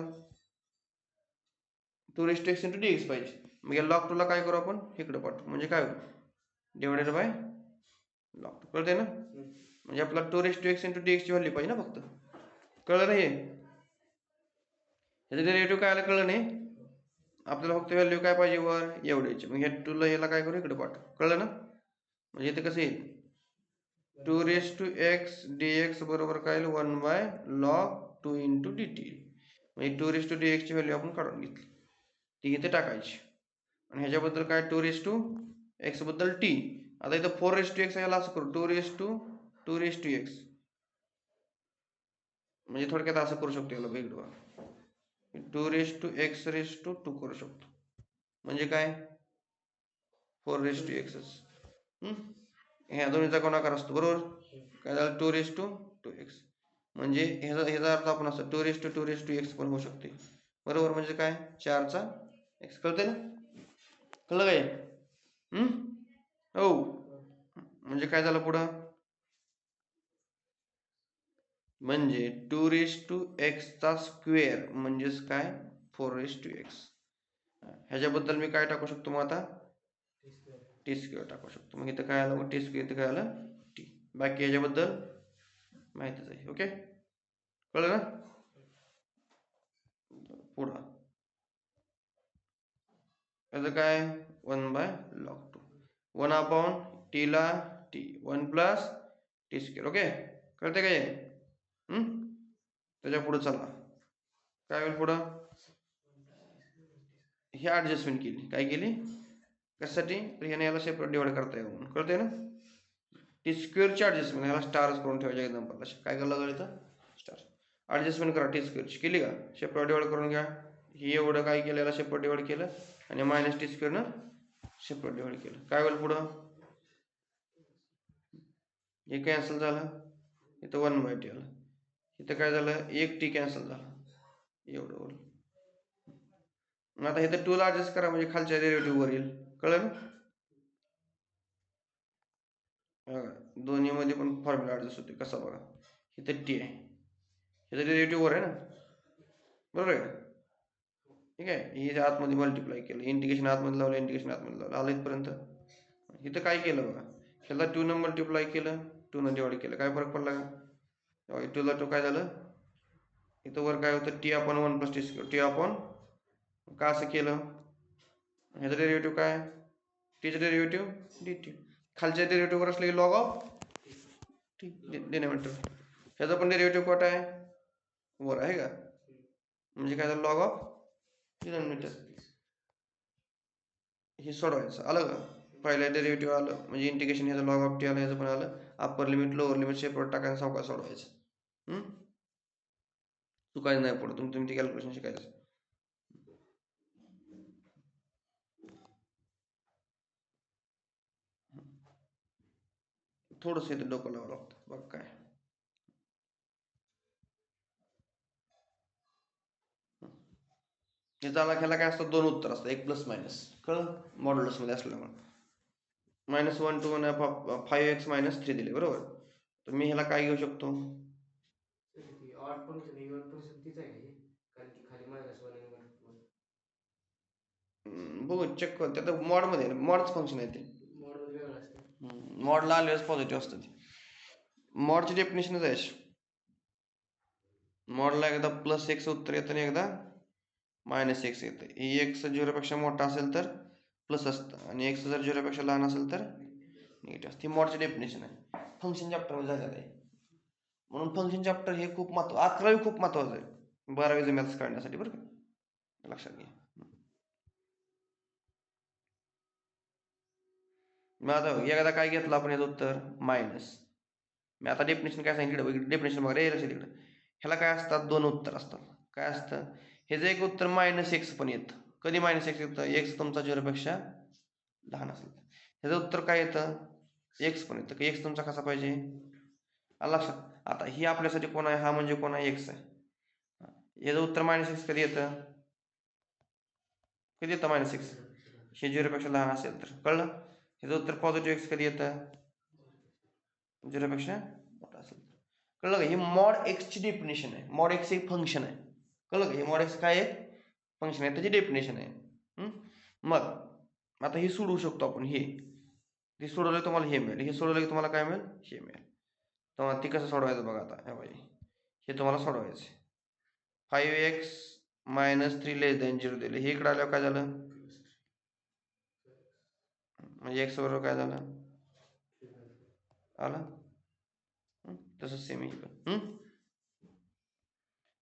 2 raised to x into dx पाहिजे मग या log 2 ला काय करू आपण इकडे पाठवू म्हणजे काय होईल डिवायडेड बाय log 2 कळतंय ना म्हणजे आपला 2x into dx ची व्हॅल्यू पाहिजे ना फक्त कळलं नाही ह्याचं डेरिव्हेटिव्ह काय आलं कळलं नाही आपल्याला फक्त व्हॅल्यू काय पाहिजे वर एवढ्याची मग ह्या 2 ला ह्याला काय करू इकडे पाठवू कळलं ना म्हणजे इथे कसं येईल 2x dx बरोबर काय येईल 1 बाय log 2 into dt म्हणजे 2x ची व्हॅल्यू आपण काढून घेतली ती इथे टाकायची आणि ह्याच्याबद्दल काय 2x बद्दल t आता इथं 4x याला असं करू 2x म्हणजे थोडक्यात असं करू शकतो याला वेगळं 2x2 करू शकतो म्हणजे काय 4x ह्या दोन्हीचा गुणाकार असतो बरोबर काय झालं 2x म्हणजे ह्याचा अर्थ आपण असं 2x पण होऊ शकते बरोबर म्हणजे काय 4चा x कळतंय ना कळलं काय हो म्हणजे काय झालं पुढं म्हणजे 2x चा स्क्वेअर म्हणजेच काय 4x ह्याच्याबद्दल मी काय टाकू शकतो मग आता टी स्क्वेअर टाकू शकतो मग इथं काय आलं मग टी स्क्वेअर इथं काय आलं टी बाकी ह्याच्याबद्दल माहितीच आहे ओके कळलं ना पुढं याचं काय 1 बाय log 2 1 अपॉन टी ला T 1 plus T square okay कळते काय त्याच्या पुढे चला काय होईल पुढं हे ॲडजस्टमेंट केली काय केली कशासाठी तर ह्याने याला सेपरेट डिवाइड करता येईल म्हणून कळते ना टी स्क्वेअरची ॲडजस्टमेंट ह्याला स्टारच करून ठेवायच्या एक्झाम्पलला काय करायला लागलं इथं स्टार ॲडजस्टमेंट करा टी स्क्वेअरची केली का सेपरेट डिवाइड करून घ्या ही एवढं काय केलं याला सेपरेट डिवाइड केलं आणि मायनस टी स्क्वेअरनं सेपरेट डिवाइड केलं काय होईल पुढं हे कॅन्सल झालं इथं 1 बाय टी आलं इथं काय झालं एक टी कॅन्सल झालं एवढं होईल मग आता इथं 2 ला ॲडजस्ट करा म्हणजे खालच्या डेरिव्हेटिव्ह वर येईल कळलं दोन्हीमध्ये पण फॉर्म्युला ॲडजस्ट होते कसा बघा इथं टी आहे इथं डेरिव्हेटिव्ह वर आहे ना बरोबर आहे ठीक आहे हे आतमध्ये मल्टिप्लाय केलं इंटिग्रेशन आतमध्ये लावलं इंटिग्रेशन आतमध्ये लावलं आलं इथपर्यंत इथं काय केलं बघा ह्याला 2 न मल्टिप्लाय केलं 2 न डिवाइड केलं काय फरक पडला का 2 ला 2 काय झालं इथं वर काय होतं T upon 1 plus T square T upon का असं केलं ह्याचं डेरिव्हेटिव्ह काय टीचं डेरिव्हेटिव्ह डी टी खालच्या डेरिव्हेटिव्हवर असले की लॉग ऑफ टी डिनोमिनेटर ह्याचा पण डेरिव्हेटिव्ह कोणता आहे वर आहे का म्हणजे काय झालं लॉग ऑफ डिनोमिनेटर हे सोडवायचं आलं का पहिल्या डेरिव्हेटिव्ह आलं म्हणजे इंटिग्रेशन ह्याचं लॉग ऑफ टी आलं ह्याचं पण आलं upper limit lower limit separate टाकायचं सावकाश सोडवायचं चुकायचं नाही पुढं तुम्ही ते कॅल्क्युलेशन शिकायचं थोडंसं इथं डोकं लावावं लागतं बघ काय ह्याला काय असतात 2 उत्तर असतात एक प्लस मायनस कळलं मॉड्युलसमध्ये असल्यामुळे -1 to 1 5x - 3 दिले बरोबर तर मी ह्याला काय घेऊ शकतो बघू चेक कर त्यात मॉडमध्ये मॉडच फंक्शन आहे ते मॉडला आल्यास पॉझिटिव्ह असतं ते मॉडची डेफिनेशनच आहे मॉडला एकदा प्लस एक्स उत्तर येतं आणि एकदा -x येतं ही x 0पेक्षा मोठा असेल तर प्लस असतं आणि x जर 0पेक्षा लहान असेल तर निगेटिव्ह असतं ही मॉडची डेफिनेशन आहे फंक्शन चॅप्टरमध्ये झालेलं आहे म्हणून फंक्शन चॅप्टर हे खूप 11वी खूप महत्वाचं आहे 12वीचं मॅथ्स काढण्यासाठी बरं का लक्षात घ्या मग आता एकदा काय घेतलं आपण याचं उत्तर मायनस मी आता डेफिनेशन काय सांगितलं डेफिनेशन वगैरे येईल इकडं ह्याला काय असतात 2 उत्तर असतात काय असतं ह्याचं एक उत्तर -x पण येतं कधी -x येतं x तुमचा 0पेक्षा लहान असेल ह्याचं उत्तर काय येतं x पण येतं की x तुमचा कसा पाहिजे लक्षात आता ही आपल्यासाठी कोण आहे हा म्हणजे कोण आहे x आहे याचं उत्तर -x कधी येतं -x हे 0पेक्षा लहान असेल तर कळलं ह्याचं उत्तर पॉझिटिव्ह x कधी येतं 0पेक्षा मोठा असेल तर कळलं का ही मॉड x ची डेफिनेशन आहे मॉड x एक फंक्शन आहे कळलं का हे मॉड x काय आहे फंक्शन आहे त्याची डेफिनेशन आहे मग आता हे सोडवू शकतो आपण. हे सोडवलं तुम्हाला हे मिळेल, हे सोडवलं की तुम्हाला काय मिळेल, हे मिळेल. तुम्हाला ते कसं सोडवायचं बघा आता. हे तुम्हाला सोडवायचं. 5x - 3 <0 दिले. हे इकडे आल्यावर काय झालं, म्हणजे x बरोबर काय झालं आला. तसं सेम इकडं.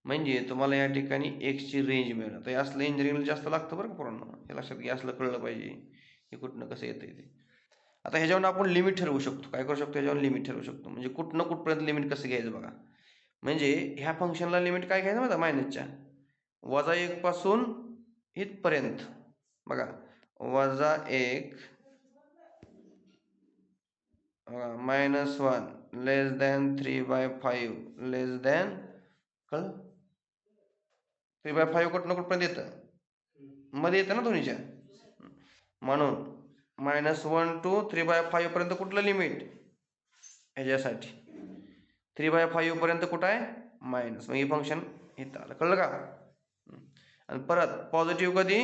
म्हणजे तुम्हाला या ठिकाणी एक्सची रेंज मिळेल. तर असलं इंजिनिअरिंगला जास्त लागतं बरं का पोरांनो, हे लक्षात घ्या. असलं कळलं पाहिजे हे कुठनं कसं येतं ते. आता ह्याच्यावर आपण लिमिट ठरवू शकतो. काय करू शकतो, ह्याच्यावर लिमिट ठरवू शकतो. म्हणजे कुठनं कुठपर्यंत लिमिट कसं घ्यायचं बघा. म्हणजे ह्या फंक्शनला लिमिट काय घ्यायचं माहिती मायनसच्या -1 पासून इथपर्यंत बघा. -1 -1 लेस दॅन 3/5 लेस दॅन कळलं 3/5 कुठनं कुठपर्यंत येतं, मध्ये येतं ना दोन्हीच्या. म्हणून -1 to 3/5 पर्यंत कुठलं लिमिट ह्याच्यासाठी 3/5 पर्यंत कुठं आहे मायनस. मग हे फंक्शन इथं आलं. कळलं का. आणि परत पॉझिटिव्ह कधी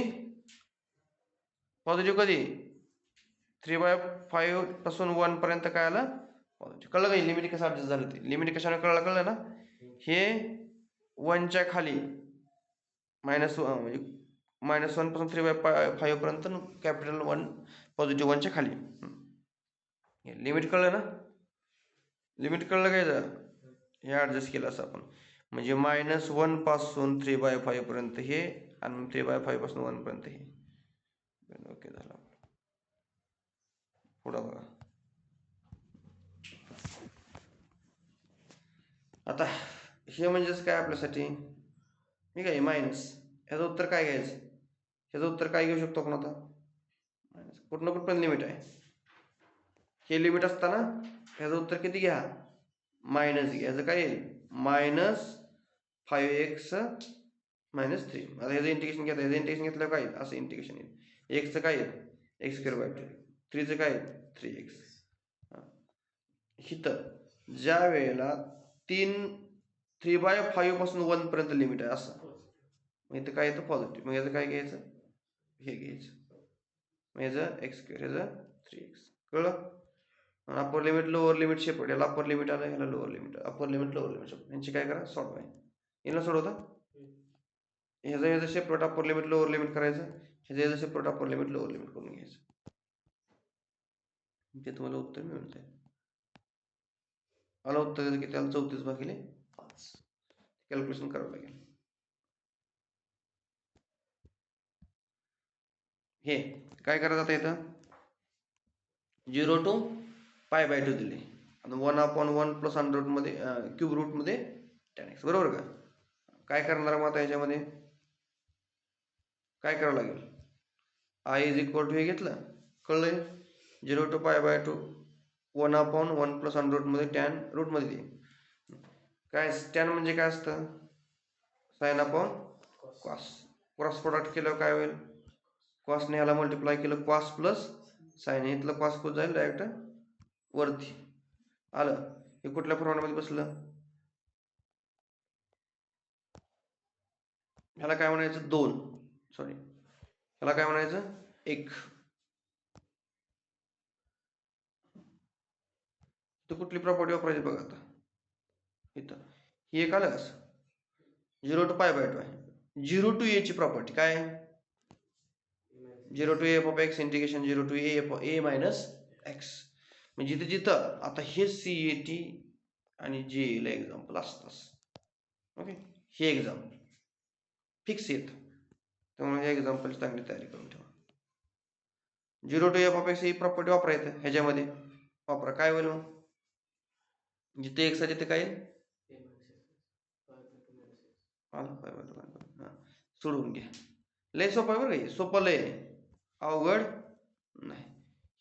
3/5 पासून 1 पर्यंत काय आलं पॉझिटिव्ह. कळलं का लिमिट कसं ऍडजस्ट झालं ते. लिमिट कशाने कळलं ना. हे 1च्या खाली म्हणजे -1 पासून 3/5 पर्यंत कॅपिटल 1 पॉझिटिव्ह 1च्या खाली. लिमिट कळलं ना. लिमिट कळलं काय हे ऍडजस्ट केलं असं आपण. म्हणजे -1 पासून 3/5 पर्यंत हे आणि 3/5 पासून 1 पर्यंत हे. ओके झालं. पुढं बघा. आता हे म्हणजेच काय आपल्यासाठी ठीक आहे मायनस. ह्याचं उत्तर काय घ्यायचं, ह्याचं उत्तर काय घेऊ शकतो आपण आता मायनस. कुठनं कुठपर्यंत लिमिट आहे, हे लिमिट असताना ह्याचं उत्तर किती घ्या मायनस घ्या. ह्याचं काय येईल -5x - 3. आता ह्याचं इंटिग्रेशन घेतलं, ह्याचं इंटिग्रेशन घेतलं काय असं इंटिग्रेशन येईल. एक्सचं काय येईल x²/2. 3चं काय येईल 3x. इथं ज्या वेळेला 3/5 पासून 1 पर्यंत लिमिट आहे असं, मग इथं काय येतं पॉझिटिव्ह. मग याचं काय घ्यायचं, हे घ्यायचं. मग याचं x², ह्याचं 3x. कळलं. Upper limit lower limit separate. याला अप्पर लिमिट आलं, ह्याला lower limit. Upper limit lower limit separate. यांची काय करा सॉल्व आहे. याला सोडवता ह्याचं separate upper limit lower limit करायचं, ह्याचं separate upper limit lower limit करून घ्यायचं. ते तुम्हाला उत्तर मिळून जाईल. आलं उत्तर की त्याला 34/5 कॅल्क्युलेशन करावं लागेल. हे काय करायचं आता इथं 0 to π/2 दिले. 1/1 + अंडर मध्ये क्यूब रूट मध्ये tan x. बरोबर का. काय करणार मग आता याच्यामध्ये काय करावं लागेल, i = हे घेतलं. कळलंय 0 to π/2 1/1 + अंडर मध्ये tan रूट मध्ये दे. काय tan म्हणजे काय असतं sin/cos. क्रॉस प्रोडक्ट केल्यावर काय होईल, cos ने ह्याला मल्टिप्लाय केलं cos प्लस sin. इथलं cos कुठं जाईल डायरेक्ट वरती आलं. हे कुठल्या फॉर्मॅटमध्ये बसलं, ह्याला काय म्हणायचं 2, सॉरी ह्याला काय म्हणायचं 1. तर कुठली प्रॉपर्टी वापरायची बघा आता इथं. ही एक आलं कसं 0 to π/2 आहे. 0 to a ची प्रॉपर्टी काय 0 to a f(x) integration 0 to a x. म्हणजे जिथं जिथं आता हे CAT आणि JA ला एक्झाम्पल असतात. ओके, हे एक्झाम्पल फिक्स येत, त्यामुळे हे एक्झाम्पलची चांगली तयारी करून ठेवा. 0 to f(x) ही प्रॉपर्टी वापरायचं ह्याच्यामध्ये वापरा. काय होईल मग जिथे x आहे तिथे काय सोडून घ्या. लय सोपं आहे बरं का, सोपं लय अवघड नाही.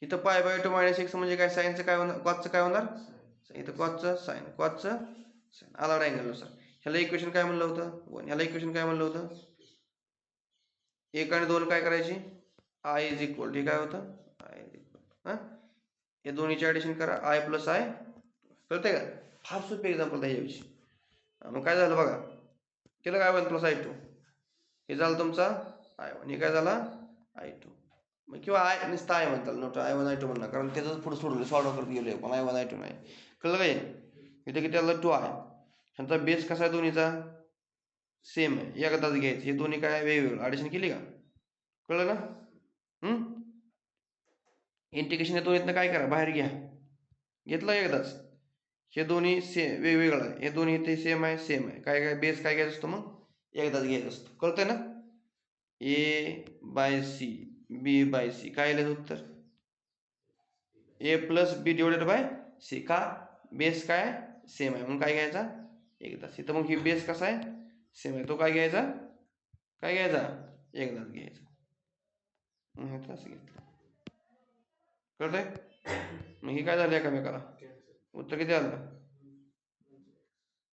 इथं π/2 - x म्हणजे काय साईनचं काय होणार, कॉसचं काय होणार इथं कॉसचं साईन, कॉसचं साईन आला अँगल नुसार. ह्याला इक्वेशन काय म्हणलं होतं 1, ह्याला इक्वेशन काय म्हणलं होतं 1 आणि 2 काय करायची i = हे काय होतं i हे दोन्हीचे ऍडिशन करा i + i. कळतंय का. फार सोपे एक्झाम्पल आहे याविषयी. मग काय झालं बघा, केलं काय 1 + i2, हे झालं तुमचा i1, हे काय झाला i2. किंवा आय नुसतं आय म्हणतात नव्हतं I1 I2 म्हणणार कारण त्याचं पुढे सोडलं सॉल्व करत गेलो पण I1 I2 नाही कळलं काय इथे किती आलं 2 आहे ह्यांचा बेस कसा आहे दोन्हीचा सेम आहे एकदाच घ्यायचं हे दोन्ही काय वेगवेगळं ॲडिशन केली का कळलं ना इंटिग्रेशन या दोन्हीतनं काय करा बाहेर घ्या घेतलं एकदाच हे दोन्ही वेगवेगळं आहे हे दोन्ही ते सेम आहे काय काय बेस काय घ्यायचं असतो मग एकदाच घ्यायचं असतो कळतंय ना A/C B/C काय लिहायचं उत्तर A+B/C का बेस काय सेम आहे म्हणून काय घ्यायचा एकदाच इथं मग ही बेस कसा आहे सेम आहे तो काय घ्यायचा एकदाच घ्यायचा असं घेतलं कळतंय मग ही काय झालं एकामेकाला उत्तर किती आलं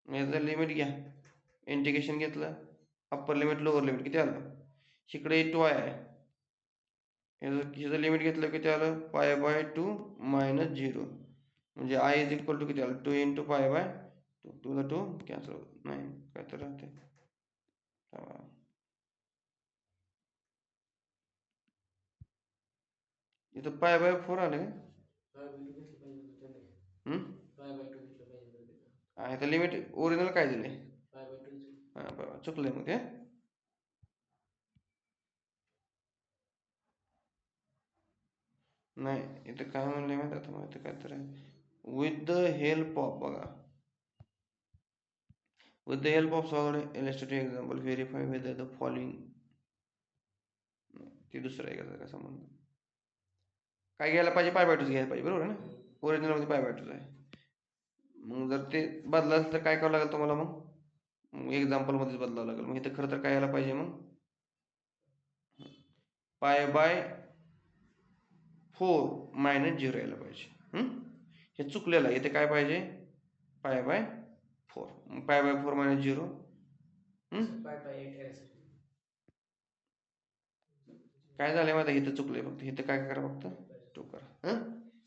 याचं लिमिट घ्या इंटिग्रेशन घेतलं अप्पर लिमिट लोअर लिमिट किती आलं इकडे 2 आहे ह्याचं लिमिट घेतलं किती आलं π/2 - 0 म्हणजे I = किती आलं 2 × π/2 2 ला 2 कॅन्सल होत नाही काय तर राहते इथं π/4 आलं का इथं लिमिट ओरिजिनल काय दिले चुकलंय मग ते नाही इथं काय म्हणले माहिती आता माहिती काय तर विथ द हेल्प ऑफ बघा with the help of solved illustrative example verify whether the following ते दुसरं आहे का संबंध काय घ्यायला पाहिजे π/2 घ्यायला पाहिजे बरोबर ना ओरिजिनल मध्ये π/2 आहे मग जर ते बदलायचं तर काय करावं लागेल तुम्हाला मग एक्झाम्पल मध्येच बदलावं लागेल मग इथं खरं तर काय यायला पाहिजे मग π/4 - 0 यायला पाहिजे हे चुकलेलं आहे इथे काय पाहिजे π/4 π/4 - 0 काय झालंय माहिती इथं चुकलंय फक्त इथं काय करा फक्त 2 करा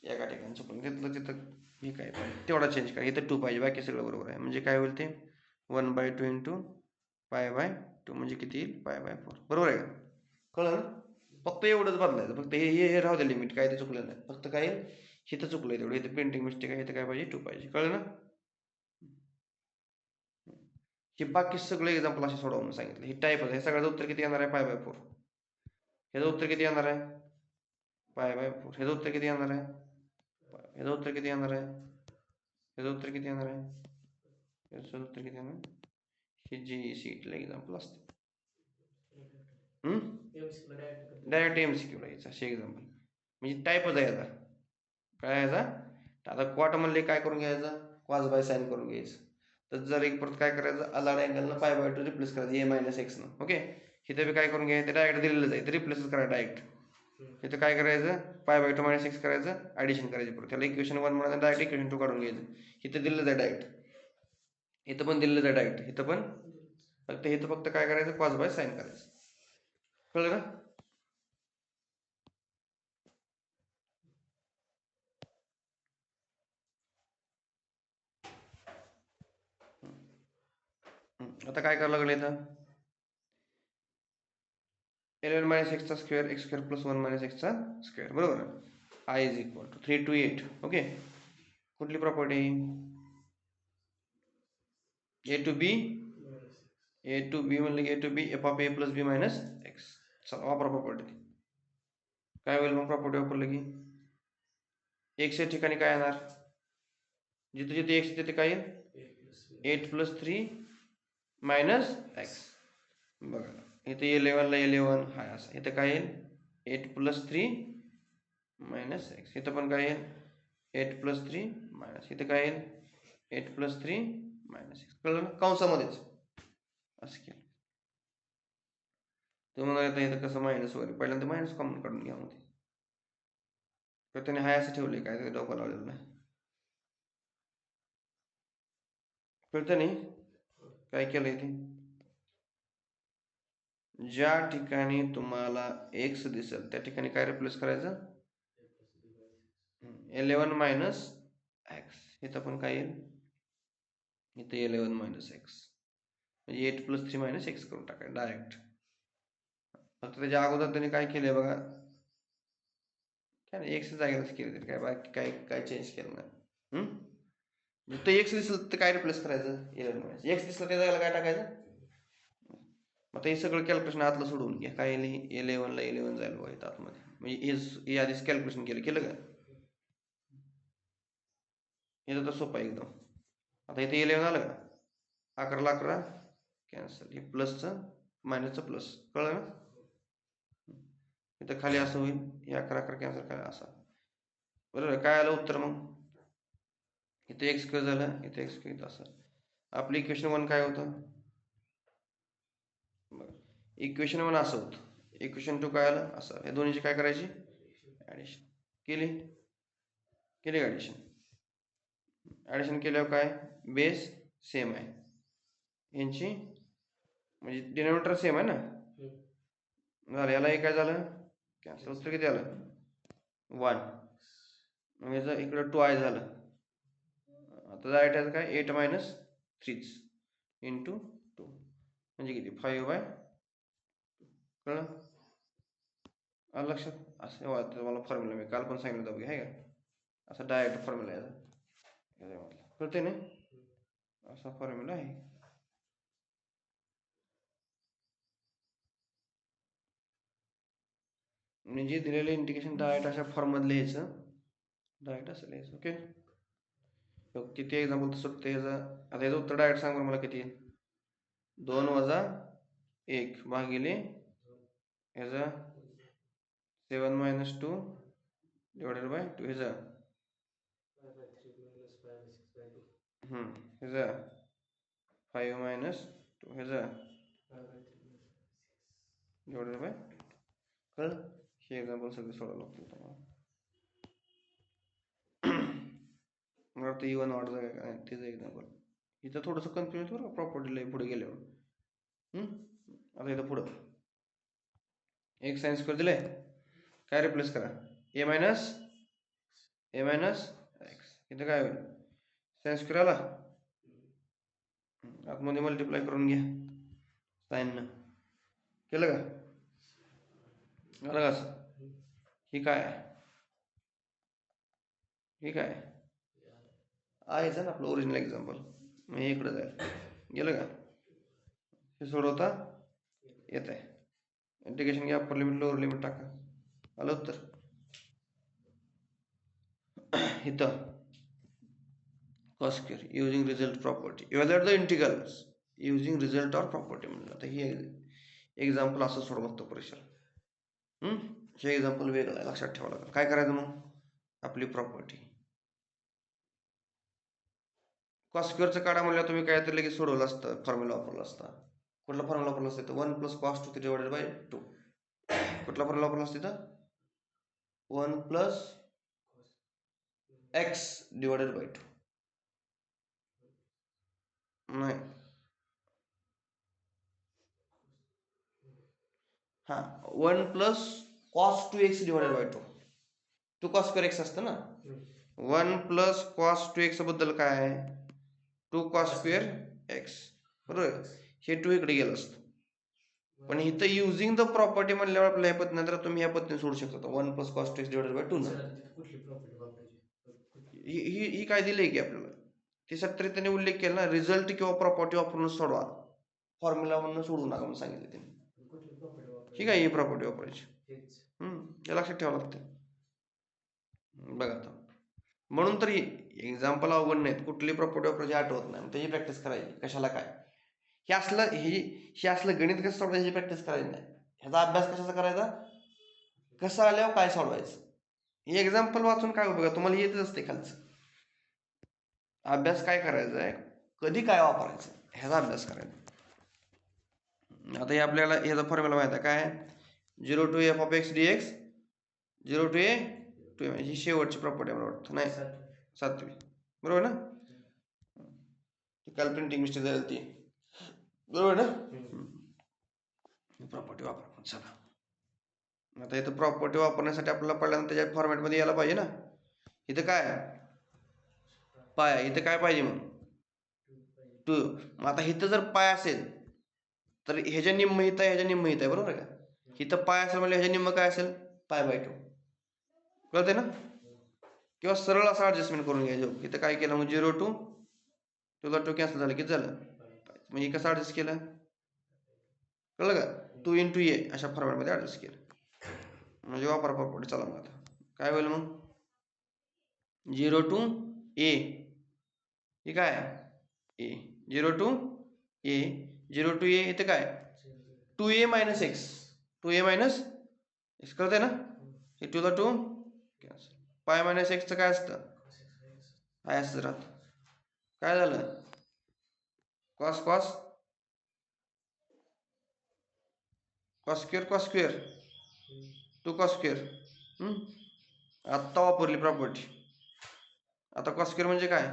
एका ठिकाणी चुकलं तिथं हे काय पाहिजे तेवढा चेंज करा इथं 2 पाहिजे बाकी सगळं बरोबर आहे म्हणजे काय होईल ते 1/2 × π/2 म्हणजे किती येईल π/4 बरोबर आहे का कळलं फक्त एवढंच बदलायचं फक्त हे राहू दे लिमिट काय ते चुकलं नाही फक्त काय इथं चुकलंय तेवढं इथं प्रिंटिंग मिस्टेक आहे इथं काय पाहिजे 2 पाहिजे कळलं ना हे बाकी सगळे एक्झाम्पल असे सोडवून सांगितलं ही टाईप आहे सगळ्याचं उत्तर किती येणार आहे π/4 ह्याचं उत्तर किती येणार आहे π/4 ह्याचं उत्तर किती येणार आहे ह्याचं उत्तर किती येणार आहे ह्याचं उत्तर किती येणार आहे ह्याचं उत्तर किती येणार हे GE/CET एक्झाम्पल असते डायरेक्ट MCQ यायचं असे एक्झाम्पल म्हणजे टाईपच आहे याचा काय याचा आता क्वाट म्हणले काय करून घ्यायचं cos बाय साईन करून घ्यायचं तर जर एक परत काय करायचं अलाड अँगलनं π/2 रिप्लेस करायचं A - x ओके इथे बी काय करून घ्यायचं डायरेक्ट दिलेलं जाईल रिप्लेसच करा डायरेक्ट इथं काय करायचं π/2 - x करायचं ॲडिशन करायची परत त्याला इक्वेशन 1 म्हणायचं डायरेक्ट इक्वेशन 2 काढून घ्यायचं इथं दिलं जाईल डायरेक्ट इथं पण दिलं जाईल डायरेक्ट इथं पण इथं फक्त काय करायचं cos बाय साईन करायचं कळलं का आता काय करावं लागलं इथं 11 - x² x² + 1 - x² बरोबर I = 3 to 8 ओके कुठली प्रॉपर्टी A to B म्हणलं की A to B f(a + b - x) चला वापरा प्रॉपर्टी काय होईल मग प्रॉपर्टी वापरलं की x या ठिकाणी काय येणार जिथे जिथे x तिथे काय येईल 8 + 3 - x बघा इथे 11 ला 11 हाय असं इथं काय येईल 8 + 3 - x इथं पण काय येईल 8 + 3 - इथं काय येईल 8 + 3 - x कळलं ना कंसामध्येच असं केलं तुम्हाला आता इथं कसं मायनस वगैरे पहिल्यांदा मायनस कॉमन काढून घ्या मध्ये तर त्याने हाय असं ठेवले काय ते डोकं लावलेलं नाही कळतं नाही काय केलं इथे ज्या ठिकाणी तुम्हाला x दिसेल त्या ठिकाणी काय रिप्लेस करायचं 11 - x इथं पण काय येईल इथं 11 - x म्हणजे 8 + 3 - x करून टाकाय डायरेक्ट फक्त त्याच्या अगोदर त्यांनी काय केलंय बघा काय नाही एक्स जागेलाच केलं तरी काय बाकी काय चेंज केलं नाही. तर एक्स दिसलं तर काय रिप्लेस करायचं 11 एक्स दिसलं त्या जागेला काय टाकायचं. आता हे सगळं कॅल्क्युलेशन आतलं सोडून घ्या. काय 11ला 11 जायला पाहिजे आतमध्ये, म्हणजे हे आधीच कॅल्क्युलेशन केलं का. हे तर सोपं आहे एकदम. आता इथे 11 आलं का, 11ला 11 कॅन्सल, हे प्लसचं मायनसचं प्लस, कळलं ना. इथं खाली असं होईल, हे 11 कॅन्सल काय असं, बरोबर. काय आलं उत्तर मग, इथे एक्स स्क्वेअर झालं, इथे एक्स स्क्वेअर असं. आपलं इक्वेशन 1 काय होतं, इक्वेशन 1 असं होतं. इक्वेशन 2 काय आलं असं. हे दोन्हीची काय करायची, ॲडिशन केली का ॲडिशन केल्यावर काय, बेस सेम आहे यांची, म्हणजे डिनोमिनेटर सेम आहे ना. झालं, याला हे काय झालं कॅन्सल, उत्तर किती आलं 1. मग याचं इकडं 2i झालं. आता जायचं काय 8 - 3 इंटू 2 म्हणजे किती 5/2. कळलं, आलं लक्षात. असं तुम्हाला फॉर्म्युला मी काल पण सांगितलं होतं आहे का, असं डायरेक्ट फॉर्म्युला याचा कळते ना, असा फॉर्म्युला आहे. म्हणजे दिलेलं इंटिग्रेशन डायरेक्ट अशा फॉर्ममध्ये लिहायचं, डायरेक्ट असं लिहायचं. ओके, किती एक्झाम्पल तसं ते ह्याचं. आता याचं उत्तर डायरेक्ट सांग मला किती, 2 - 1 भागिले ह्याचा 7 - 2 डिवायडेड बाय 2 ह्याचा ह्याचा 5 - 2 ह्याचा डिवायडेड बाय. कळलं, हे एक्झाम्पल सगळे सोडावं लागतं तुम्हाला. मला वाटतं इवन ऑर्डर काय त्याचं एक्झाम्पल इथं थोडंसं कन्फ्युज बरं प्रॉपर्टीला पुढे गेल्यावर. आता इथं पुढं एक सायन्स स्क्वेअर दिलंय, काय रिप्लेस करा, ए मायनस एक्स. इथं काय होईल, सायन्स स्क्वेअर आला, आतमध्ये मल्टिप्लाय करून घ्या साईननं. केलं का, आलं का असं. ही काय आहे, ही काय आहेच ना आपलं ओरिजिनल एक्झाम्पल. मग हे इकडं जाईल, गेलं का, हे सोडवता येत आहे. इंटिग्रेशन घ्या, अप्पर लिमिट लोअर लिमिट टाका, आलं उत्तर. इथं cos square using result property evaluate the integrals using result or property म्हणलं. आता हे एक्झाम्पल असं सोडवं लागतं परीक्षेला. हे एक्झाम्पल वेगळं आहे, लक्षात ठेवावं लागतं. काय करायचं मग, आपली प्रॉपर्टी cos स्क्वेअरचं काढा म्हणल्यावर तुम्ही काय तर लगेच सोडवलं असतं, फॉर्म्युला वापरला असता. कुठला फॉर्म्युला वापरला असतं, 1 + cos 2 डिवायडेड बाय 2. कुठला फॉर्म्युला वापरला असतं इथं, 1 + x डिवायडेड बाय 2. नाही, हां 1 + cos 2x divided by 2. 2 cos square x असतं ना. 1 + cos 2x बद्दल काय आहे, 2 cos स्क्वेअर x, बरोबर. हे 2 इकडे गेलं असतं, पण इथं युझिंग द प्रॉपर्टी म्हणल्यावर आपल्या ह्या पद्धतीने, तर तुम्ही ह्या पद्धतीने सोडू शकता 1 + cos 2x डिवायडेड बाय 2 ना. ही काय दिलंय की आपल्याला, ती सत्तर त्याने उल्लेख केला ना, रिझल्ट किंवा प्रॉपर्टी वापरून सोडवा, फॉर्म्युला म्हणून सोडू नका म्हणून सांगितलं त्यांनी. ठीक आहे, ही प्रॉपर्टी वापरायची. हे लक्षात ठेवावं लागतं. बघा आता, म्हणून तरी एक्झाम्पल अवघड नाहीत, कुठली प्रॉपर्टी वापरायची आठवत नाही, त्याची प्रॅक्टिस करायची. कशाला काय, हे असलं गणित कसं सोडवायचं ह्याची प्रॅक्टिस करायची नाही. ह्याचा अभ्यास कशाचा करायचा, कसं आल्यावर काय सोडवायचं. हे एक्झाम्पल वाचून काय बघा, तुम्हाला येतच असते खालचं. अभ्यास काय करायचा आहे, कधी काय वापरायचं ह्याचा अभ्यास करायचा. आता हे आपल्याला ह्याचा फॉर्म्युला माहिती आहे काय, 0 to f of x dx 0 to a to ही शेवटची प्रॉपर्टी मला वाटतं, नाही 7वी, बरोबर ना. काल प्रिंटिंग मिस्टेक झाली ती, बरोबर ना. प्रॉपर्टी वापर. चला, आता इथं प्रॉपर्टी वापरण्यासाठी आपल्याला पहिल्यांदा त्याच्या फॉर्मॅटमध्ये यायला पाहिजे ना. इथं काय पाय, इथं काय पाहिजे मग 2. मग आता इथं जर पाय असेल तर ह्याच्या निम्म इथं, ह्याच्या निम्म इथं आहे, बरोबर आहे का. इथं पाय असेल म्हणजे ह्याच्या निम्म काय असेल, π/2. कळते ना? किंवा सरळ असं ॲडजस्टमेंट करून घ्यायचं. इथं काय केलं मग 0 to 2 कॅन्सल झालं, किती झालं? म्हणजे कसं ॲडजस्ट केलं? कळलं का? 2 into a अशा फॉर्मॅटमध्ये ॲडजस्ट केलं. म्हणजे वापर प्रॉपर्टी. चला मग आता काय होईल मग? 0 to a हे काय a 0 to a 0 to a इथे काय 2a minus x 2a minus x कळतंय ना? हे 2 ला 2 पाय मायनस एक्सचं काय असतं? काय असतं राहत? काय झालं? Cos cos cos square cos square 2 cos square. आत्ता वापरली प्रॉपर्टी. आता कॉस स्क्वेअर म्हणजे काय?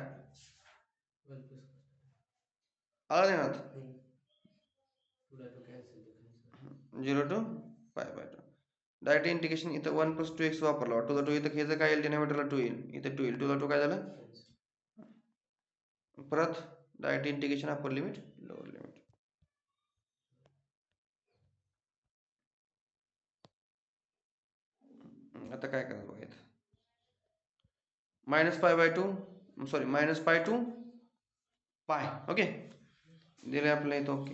आला नाही ना आता? 0 to pi by 2. Direct integration इथं 1 + 2x वापरला. 2 ला 2 इथं ह्याचं काय येईल? डिनॉमिनेटरला 2 येईल. इथं 2 येईल. 2 ला 2 काय झालं? परत direct integration upper limit lower limit. आता काय करायचं बघा इथं. -π/2 सॉरी -π to π. ओके दिले आपल्या इथं. ओके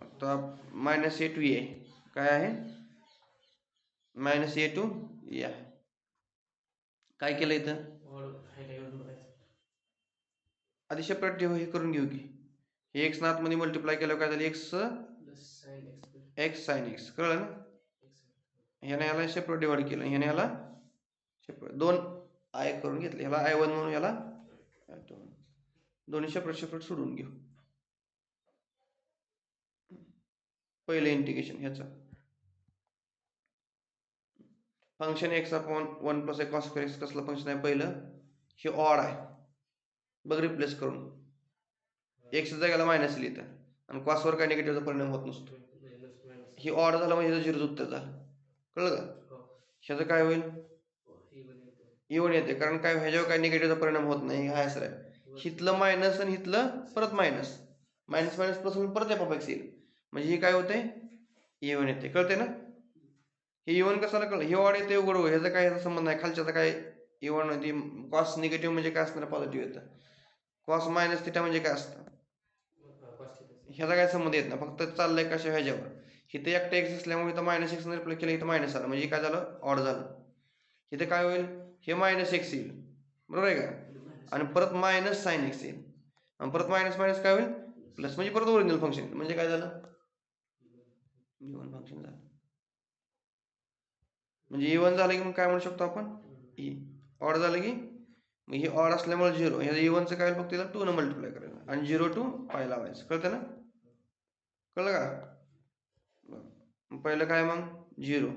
आता -a to a काय आहे? -a to a. काय केलं इथं? आधी सेपरेट हे करून घेऊ की. हे x आतमध्ये मल्टिप्लाय केल्यावर काय झालं? x sin x कळलं ना? ह्याने याला सेपरेट डिवाइड केलं, ह्याने याला सेपरेट 2 i करून घेतले. ह्याला i1 म्हणून याला i2. दोन्ही सेपरेट सेपरेट सोडून घेऊ. पहिलं इंटिग्रेशन ह्याचं function x/1 + a cos x कसलं फंक्शन आहे? पहिलं हे ऑड आहे बघ, रिप्लेस करून x जागेला मायनस लिहितं आणि कॉसवर काय निगेटिव्हचा परिणाम होत नसतो. हे ऑड झालं म्हणजे झिरोचं उत्तर झालं. कळलं का? ह्याचं काय होईल? इव्हन येते, कारण काय ह्याच्यावर काय निगेटिव्हचा परिणाम होत नाही. हा सर हिथलं मायनस आणि हिथलं परत मायनस मायनस मायनस प्लस होऊन परत f(x) येईल. म्हणजे हे काय होते? इव्हन येते. कळते ना? हे इव्हन कशाला कळलं? हे ऑड येते उघड, ह्याचा काय संबंध नाही. खालच्याचा काय इव्हन होती. कॉस निगेटिव्ह म्हणजे काय असणार? पॉझिटिव्ह येतं. कॉस मायनस थिटा म्हणजे काय असतं? ह्याचा काय संबंध येत नाही. फक्त चाललंय कशा ह्याच्यावर. इथे एकटा x असल्यामुळे इथं -x रिप्ले केलं, इथं मायनस आलं म्हणजे काय झालं? ऑड झालं. इथे काय होईल? हे -x येईल, बरोबर आहे का? आणि परत -sin x येईल आणि परत मायनस मायनस काय होईल? प्लस, म्हणजे परत ओरिजिनल फंक्शन. म्हणजे काय झालं? इव्हन फंक्शन झालं. म्हणजे इव्हन झालं की मग काय म्हणू शकतो आपण? ऑड झालं की मग हे ऑड असल्यामुळे 0. ह्या इव्हनचं काय होईल? फक्त तिला 2 ने मल्टिप्लाय करायचं आणि 0 to π लावायचं. कळतं ना? कळलं का? पहिलं काय मग 0,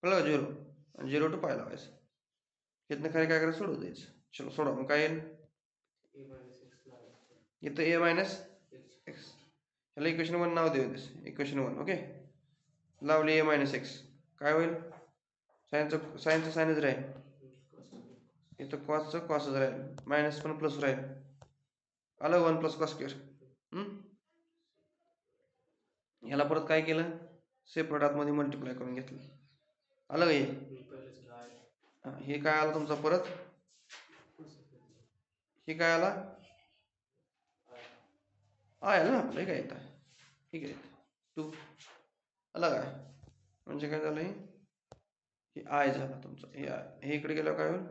कळलं का? 0 आणि 0 to π लावायचं. इथनं काय करायचं? सोडू द्यायचं. चलो सोडा. मग काय येईल? इथं a minus x. ह्याला इक्वेशन 1 नाव देऊ. इक्वेशन 1. ओके लावली a minus x. काय होईल? सायन्सचं सायनच राहील. इथं कॉसचं कॉसच राहील, मायनस पण प्लस राहील. आलं 1 + cos स्क्वेअर. ह्याला परत काय केलं? सेपरेट आतमध्ये मल्टिप्लाय करून घेतलं. आलं का हे काय आलं तुमचा? परत हे काय आला? आलं ना आपलं. काय येतं? ठीक आहे 2 आला काय? म्हणजे काय झालं? हे आय झाला तुमचं. हे इकडे गेलं काय होईल?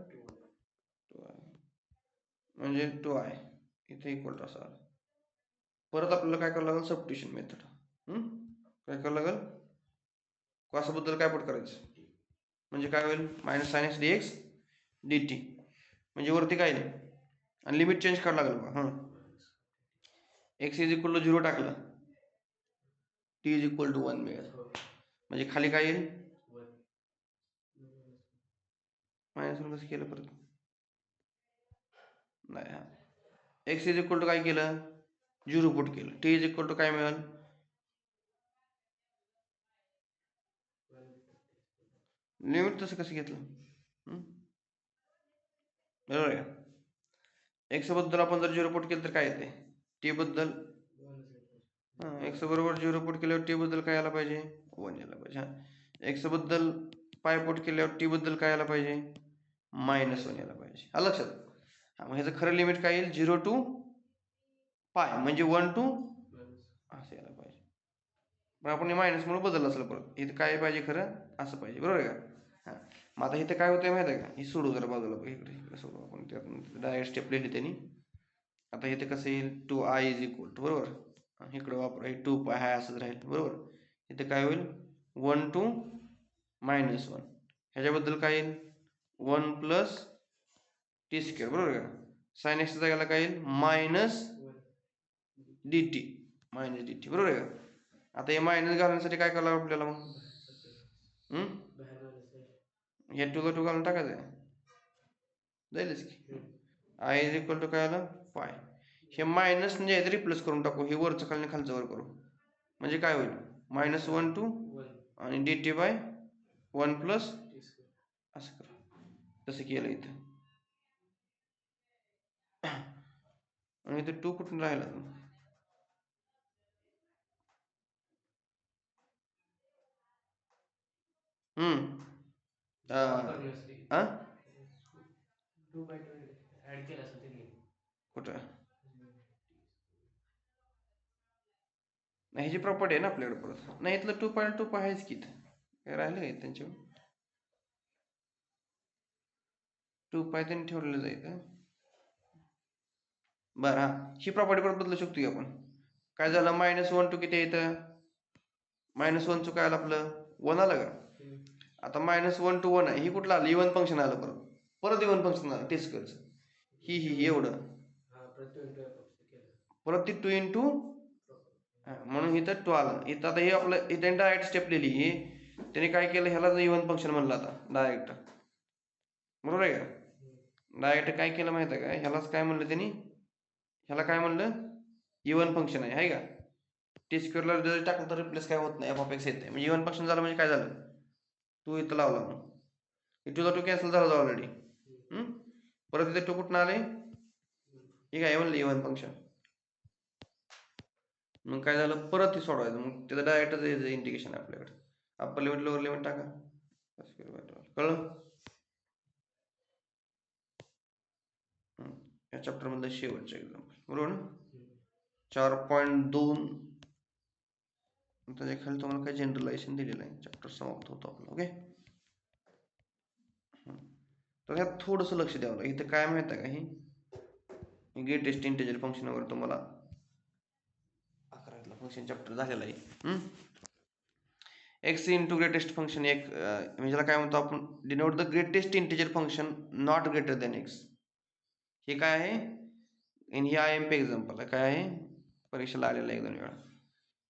2i म्हणजे 2i इथे इक्वल टू असं आलं. परत आपल्याला काय करावं लागेल? Substitution method. काय करावं लागेल? कॉसबद्दल काय पुट करायचं? म्हणजे काय होईल? -sin x dx dt. म्हणजे वरती काय नाही आणि लिमिट चेंज करावं लागेल बघा. x = 0 टाकलं, t = 1 मिळेल. म्हणजे खाली काय येईल? -1 कसं केलं परत? नाही, x = काय केलं? 0 पुट केलं. t = काय मिळेल? लिमिट तसं कसं घेतलं? बरोबर आहे. x बद्दल आपण जर 0 पुट केलं तर काय येते? t बद्दल x बरोबर 0 पुट केल्यावर t बद्दल काय यायला पाहिजे? 1 यायला पाहिजे. x बद्दल पायपोट केल्यावर टी बद्दल काय यायला पाहिजे -1 यायला पाहिजे. हा लक्षात. मग ह्याचं खरं लिमिट काय येईल 0 to पाय म्हणजे 1 to असं यायला पाहिजे. पण आपण मायनसमुळे बदललं असेल परत. इथं काय पाहिजे खरं असं पाहिजे, बरोबर आहे का. हां मग आता इथं काय होतंय माहिती आहे का, ही सोडू जरा बाजूला इकडे इकडे सोडू आपण त्यात डायरेक्ट स्टेप लिहिली त्यांनी. आता इथे कसं येईल 2i इज इक्वल टू बरोबर इकडे वापरा हे 2 पाय हाय असंच राहील बरोबर. इथे काय होईल 1 to -1 ह्याच्याबद्दल काय येईल 1 प्लस टी स्क्वेअर बरोबर का. साइन एक्सच्या जागेला काय येईल मायनस डी टी बरोबर आहे का. आता हे मायनस घालण्यासाठी काय करावं आपल्याला मग हे 2 ला 2 घालून टाकायचं जाईलच की. आय इज इक्वल टू काय आलं पाय. हे मायनस म्हणजे रिप्लेस करून टाकू हे वरचं खाली खालचं वर करू म्हणजे काय होईल -1 to आणि डी टी बाय 1 प्लस असं करू. तसं केलं इथं आणि इथं 2 कुठून राहिला कुठं नाही ह्याची प्रॉपर्टी आहे ना आपल्याकडे परत नाही इथलं 2.2 आहेच की काय राहिलं आहे त्यांच्या 2 पाय त्यांनी ठेवलेलं जाईल. बरं हां ही प्रॉपर्टी परत बदलू शकतो की आपण. काय झालं -1 to किती येतं -1 चं काय आलं आपलं 1 आलं का. आता -1 to 1 आहे ही कुठलं आलं इव्हन फंक्शन आलं परत इव्हन फंक्शन आलं टेस्ट करचं ही एवढं परत ती 2 into म्हणून इथं 2 आलं. इथं आता हे आपलं इथं डायरेक्ट स्टेप लिहिली ही त्याने काय केलं ह्याला इव्हन फंक्शन म्हणलं आता डायरेक्ट बरोबर आहे का. डायरेक्ट काय केलं माहिती आहे का ह्यालाच काय म्हणलं त्यांनी ह्याला काय म्हणलं इव्हन फंक्शन आहे का. टी स्क्वेअरला जर टाकलं तर रिप्लेस काय होत नाही f(x) येते म्हणजे इव्हन फंक्शन झालं म्हणजे काय झालं 2 इथं लावला मग 2 ला 2 कॅन्सल झाला ऑलरेडी. परत इथे 2 कुठून आले हे काय म्हणलं इव्हन फंक्शन. मग काय झालं परत ते सोडवायचं मग त्याचं डायरेक्टच इंडिकेशन आहे आपल्याकडे अप्पर लिमिट लोअर लिमिट टाका कळलं. या चॅप्टर मधलं शेवटचं एक्झाम्पल बरोबर ना 4.2 त्याच्या खाली तुम्हाला काय जनरलायझेशन दिलेलं आहे चॅप्टर समाप्त होतो आपला. ओके तर ह्यात थोडंसं लक्ष द्यावं लागेल. इथं काय माहिती आहे का ही ग्रेटेस्ट इंटिजर फंक्शन वगैरे तुम्हाला 11ला फंक्शन चॅप्टर झालेला आहे. एक्स इंटू ग्रेटेस्ट फंक्शन एक म्हणजे त्याला काय म्हणतो आपण denote the greatest integer function not greater than x. हे काय आहे इन ही IMP एक्झाम्पल आहे काय आहे परीक्षेला आलेलं आहे 1-2 वेळा.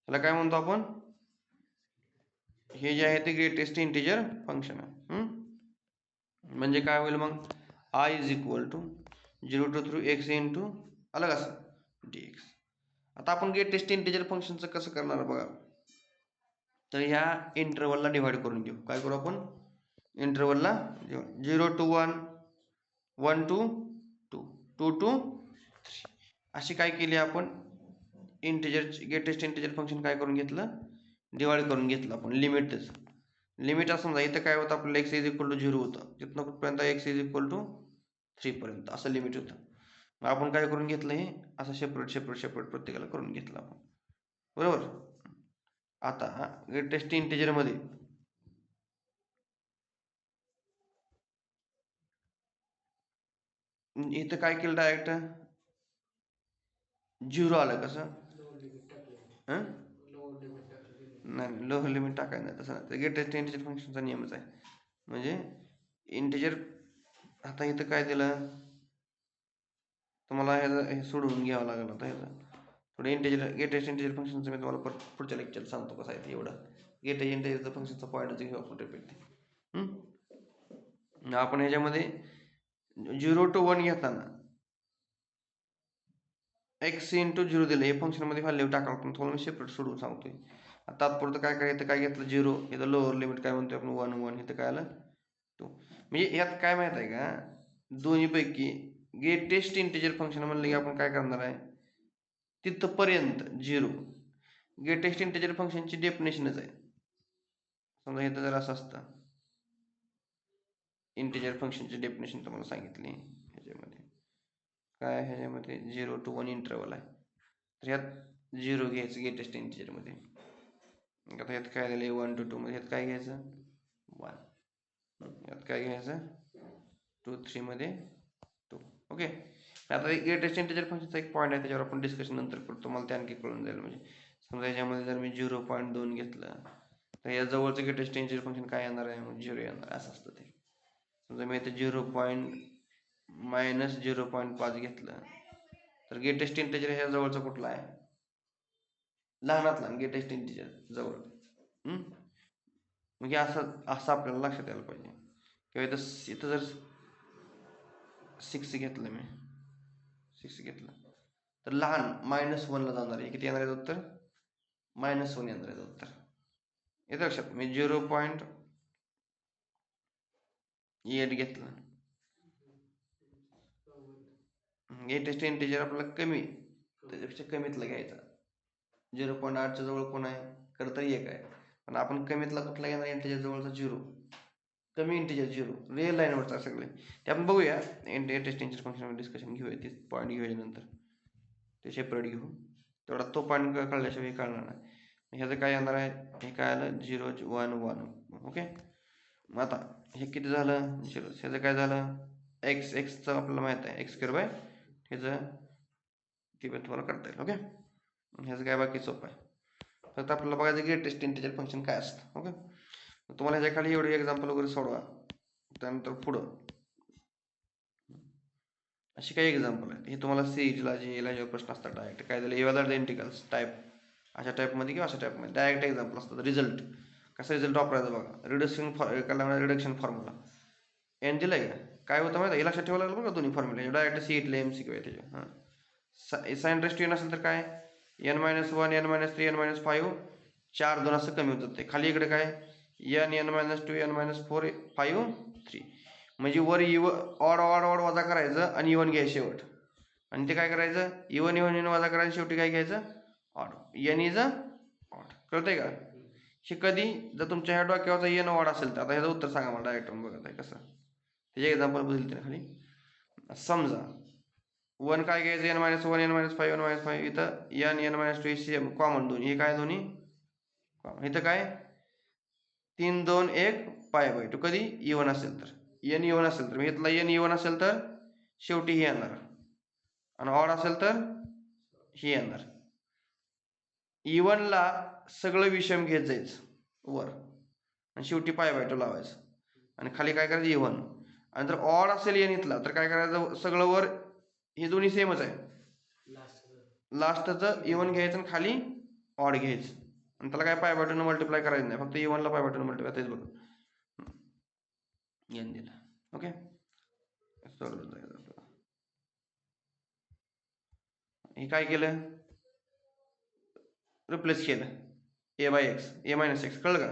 त्याला काय म्हणतो आपण हे जे आहे ते ग्रेटेस्ट इंटिजर फंक्शन आहे. म्हणजे काय होईल मग I is equal to 0 to 3 x into आलं कसं dx. आता आपण ग्रेटेस्ट इंटिजर फंक्शनचं कसं करणार बघा तर ह्या इंटरवलला डिवाइड करून घेऊ. काय करू आपण इंटरवलला 0 to 1 1 to 2 2 to 3 अशी काय केली आपण इंटिजर ग्रेटेस्ट इंटिजर फंक्शन काय करून घेतलं डिवाइड करून घेतलं आपण लिमिटच. लिमिट असं समजा इथं काय होतं आपल्याला x इज इक्वल टू 0 होतं तिथनं कुठपर्यंत x इज इक्वल टू 3 पर्यंत असं लिमिट होतं. मग आपण काय करून घेतलं हे असं सेपरेट प्रत्येकाला करून घेतलं आपण बरोबर. आता ग्रेटेस्ट इंटिजर मध्ये इथं काय केलं डायरेक्ट 0 आलं कसं नाही लोअर लिमिट टाकायचं नाही तसं नाही ग्रेटेस्ट इंटिजर फंक्शनचा नियमच आहे. म्हणजे इंटिजर आता इथं काय दिलं तुम्हाला हे सोडवून घ्यावं लागेल. आता ह्याचं थोडं ग्रेटेस्ट इंटिजर फंक्शनचं मी तुम्हाला पुढच्या लेक्चर सांगतो कसं आहे ते एवढं ग्रेटेस्ट इंटिजर फंक्शनचा पॉईंटच घेऊ आपण रिपीट. आपण ह्याच्यामध्ये 0 to 1 घेताना x इंटू 0 दिलं हे फंक्शनमध्ये व्हॅल्यू टाका आपण थोडं मी सेपरेट सोडून सांगतोय. तात्पुरतं काय करायचं काय घेतलं 0 इथं लोअर लिमिट काय म्हणतोय आपण 1 इथं काय आलं 2. म्हणजे यात काय माहित आहे का दोन्हीपैकी ग्रेटेस्ट इंटिजर फंक्शन म्हणलं की आपण काय करणार आहे तिथपर्यंत 0 ग्रेटेस्ट इंटिजर फंक्शनची डेफिनेशनच आहे. समजा इथं जर असं असतं इंटिजर फंक्शनची डेफिनेशन तुम्हाला सांगितली ह्याच्यामध्ये. काय ह्याच्यामध्ये 0 to 1 इंटरवल आहे, तर ह्यात 0 घ्यायचं ग्रेटेस्ट इंटिजरमध्ये. आता ह्यात काय झालं 1 to 2 मध्ये, ह्यात काय घ्यायचं 1, ह्यात काय घ्यायचं 2 3 मध्ये 2. ओके. आता ग्रेटेस्ट इंटिजर फंक्शनचा एक पॉईंट आहे, त्याच्यावर आपण डिस्कशन नंतर करतो, मला ते आणखी कळून जाईल. म्हणजे समजा ह्याच्यामध्ये जर मी 0.2 घेतलं तर या जवळचं ग्रेटेस्ट इंटिजर फंक्शन काय येणार आहे, मग 0 येणार, असं असतं ते. समजा मी इथे 0.5 घेतलं तर ग्रेटेस्ट इंटिजर ह्या जवळचा कुठला आहे, लहानातला ग्रेटेस्ट इंटिजर जवळ. म्हणजे असं असं आपल्याला लक्षात यायला पाहिजे. किंवा इथं जर 6 घेतलं, मी 6 घेतलं तर लहान -1 ला जाणार आहे, किती येणार आहे उत्तर, -1 येणार आहे उत्तर. येतं लक्षात. मी 0.8 घेतलं, ग्रेटेस्ट इंटिजर आपल्याला कमी, त्याच्यापेक्षा कमीतला घ्यायचा. 0.8च्या जवळ कोण आहे, खरं तर 1 आहे, पण आपण कमीतला कुठला घेणार, इंटिजर जवळचा 0, कमी इंटिजर 0, रिअल लाईनवरचा सगळे ते आपण बघूया. ग्रेटेस्ट इंटिजर फंक्शन डिस्कशन घेऊया, ते पॉईंट घेऊया नंतर, ते सेपरेट घेऊ. तेवढा तो पॉईंट कळल्याशिवाय कळणार नाही. ह्याचं काय येणार आहे, हे काय आलं 0 1 1. ओके. मग आता हे किती झालं 0, ह्याचं काय झालं एक्सचं आपल्याला माहित आहे x² ह्याचं ती पण तुम्हाला करता येईल. ओके. ह्याचं काय बाकी सोपं आहे, फक्त आपल्याला बघायचं ग्रेटेस्ट इंटिजर फंक्शन काय असतं. ओके. तुम्हाला ह्याच्या खाली एवढे एक्झाम्पल वगैरे सोडवा, त्यानंतर पुढं अशी काही एक्झाम्पल आहेत. हे तुम्हाला सीईटीला जे प्रश्न असतात डायरेक्ट काय झालं, एव्हर द इंटिग्रल्स टाईप, अशा टाईपमध्ये किंवा अशा टाईपमध्ये डायरेक्ट एक्झाम्पल असतात. रिझल्ट कसा रिझल्ट वापरायचा बघा, रिडक्शन फॉर्म्युला एन दिलाय का, काय होतं माहिती, हे लक्षात ठेवायला लागलं बघा. दोन्ही फॉर्म्युला डायरेक्ट सीईटीला MCQ आहे त्याच्या. साइन रेस्ट n असेल तर काय n - 1 n - 3 n - 5 4 2 असं कमी होतं ते. खाली इकडे काय n n - 2 n - 4 5 3, म्हणजे वर ऑड ऑड ऑड वजा करायचं आणि इवन घ्यायचं शेवट, आणि ते काय करायचं इवन इवन इवन वजा करायचं, शेवटी काय घ्यायचं ऑड. n is odd. कळतंय का. हे कधी जर तुमच्या ह्या डोक्यावरचा n ऑड असेल तर, आता ह्याचं उत्तर सांगा मला डायरेक्ट बघत आहे कसं, त्याचे एक्झाम्पल बघितलं ना खाली. समजा 1 काय घ्यायचं n - 1 n - 5 n - 5, इथं n - 2 सेम कॉमन दोन्ही, हे काय दोन्ही कॉमन. इथं काय 3 2 1 π/2 कधी इवन असेल तर, n इवन असेल तर, इथला n इवन असेल तर शेवटी हे येणार, आणि ऑड असेल तर हे येणार. इवनला सगळं विषम घेत जायचं वर, आणि शेवटी π/2 लावायचं, आणि खाली काय करायचं इवन. आणि जर ऑड असेल n इथला तर काय करायचं, सगळं वर हे दोन्ही सेमच आहे, लास्टचं इवन घ्यायचं आणि खाली ऑड घ्यायचं, आणि त्याला काय π/2 न मल्टिप्लाय करायचं नाही, फक्त इवनला π/2 न मल्टिप्लाय. तेच बघ n दिला. ओके. हे काय केलं, रिप्लेस केलं a/x a-x, कळलं का,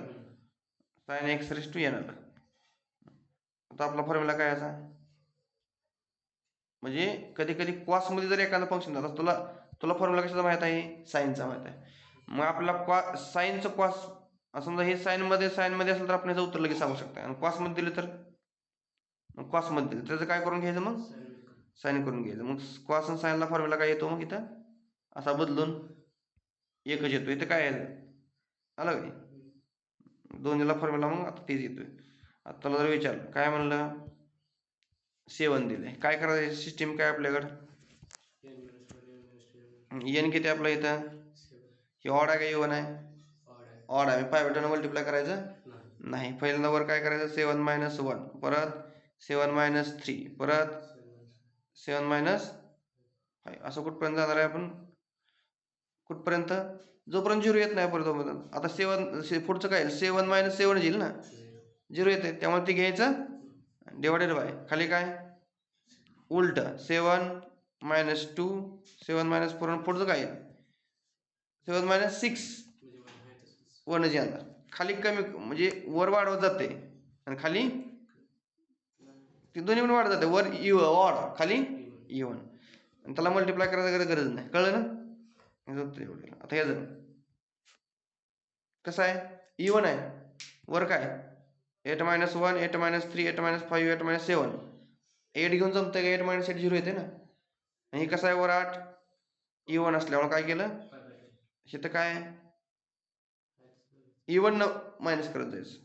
sin x⁻n आलं. आता आपला फॉर्म्युला काय याचा, म्हणजे कधी कधी कॉसमध्ये जर एखादं फंक्शन झालं, तुला फॉर्म्युला कशाचा माहित आहे, साईनचा माहित आहे. मग आपल्याला साईनचं कॉस, समजा हे साईनमध्ये असेल तर आपण याचं उत्तर लगेच सांगू शकता, आणि कॉसमध्ये दिलं तर, मग कॉसमध्ये दिलं त्याचं काय करून घ्यायचं, मग साईन करून घ्यायचं. मग कॉस आणि साईनला फॉर्म्युला काय येतो, मग इथं असा बदलून एकच येतो. इथं काय आहे आलं का, दोन्हीला फॉर्म्युला मग आता तेच येतोय. आता तुला जर विचारलं काय म्हणलं 7 दिले, काय करायचं सिस्टीम काय आपल्याकडं, n किती आपलं इथं, हे ऑड आहे का इवन आहे, ऑड आहे, π/2 न मल्टिप्लाय करायचं नाही. पहिल्यांदा वर काय करायचं 7 - 1, परत 7 - 3, परत 7 - 5, असं कुठपर्यंत जाणार आहे आपण, कुठपर्यंत, जोपर्यंत 0 येत नाही परत. आता 7 पुढचं काय 7 - 7 येईल ना, 0 येते, त्यामुळे ते घ्यायचं डिवायडेड बाय, खाली काय उलट 7 - 2 7 - 4, पुढचं काय 7 - 6 1 येणार. खाली कमी म्हणजे वर वाढवत जाते, आणि खाली ते दोन्ही पण वाढत जाते, वर ऑड खाली इवन, आणि त्याला मल्टिप्लाय करायची गरज नाही. कळलं ना. आता ह्याचं कसं आहे, इवन आहे वर काय 8 - 1, 8 - 3, 8 - 5, 8 - 7. 8 घेऊन जमतं का? 8 - 8 0 येते ना. आणि हे कसं आहे वर 8 इवन असल्यामुळे काय केलं इथं काय इवन न मायनस करत जायचं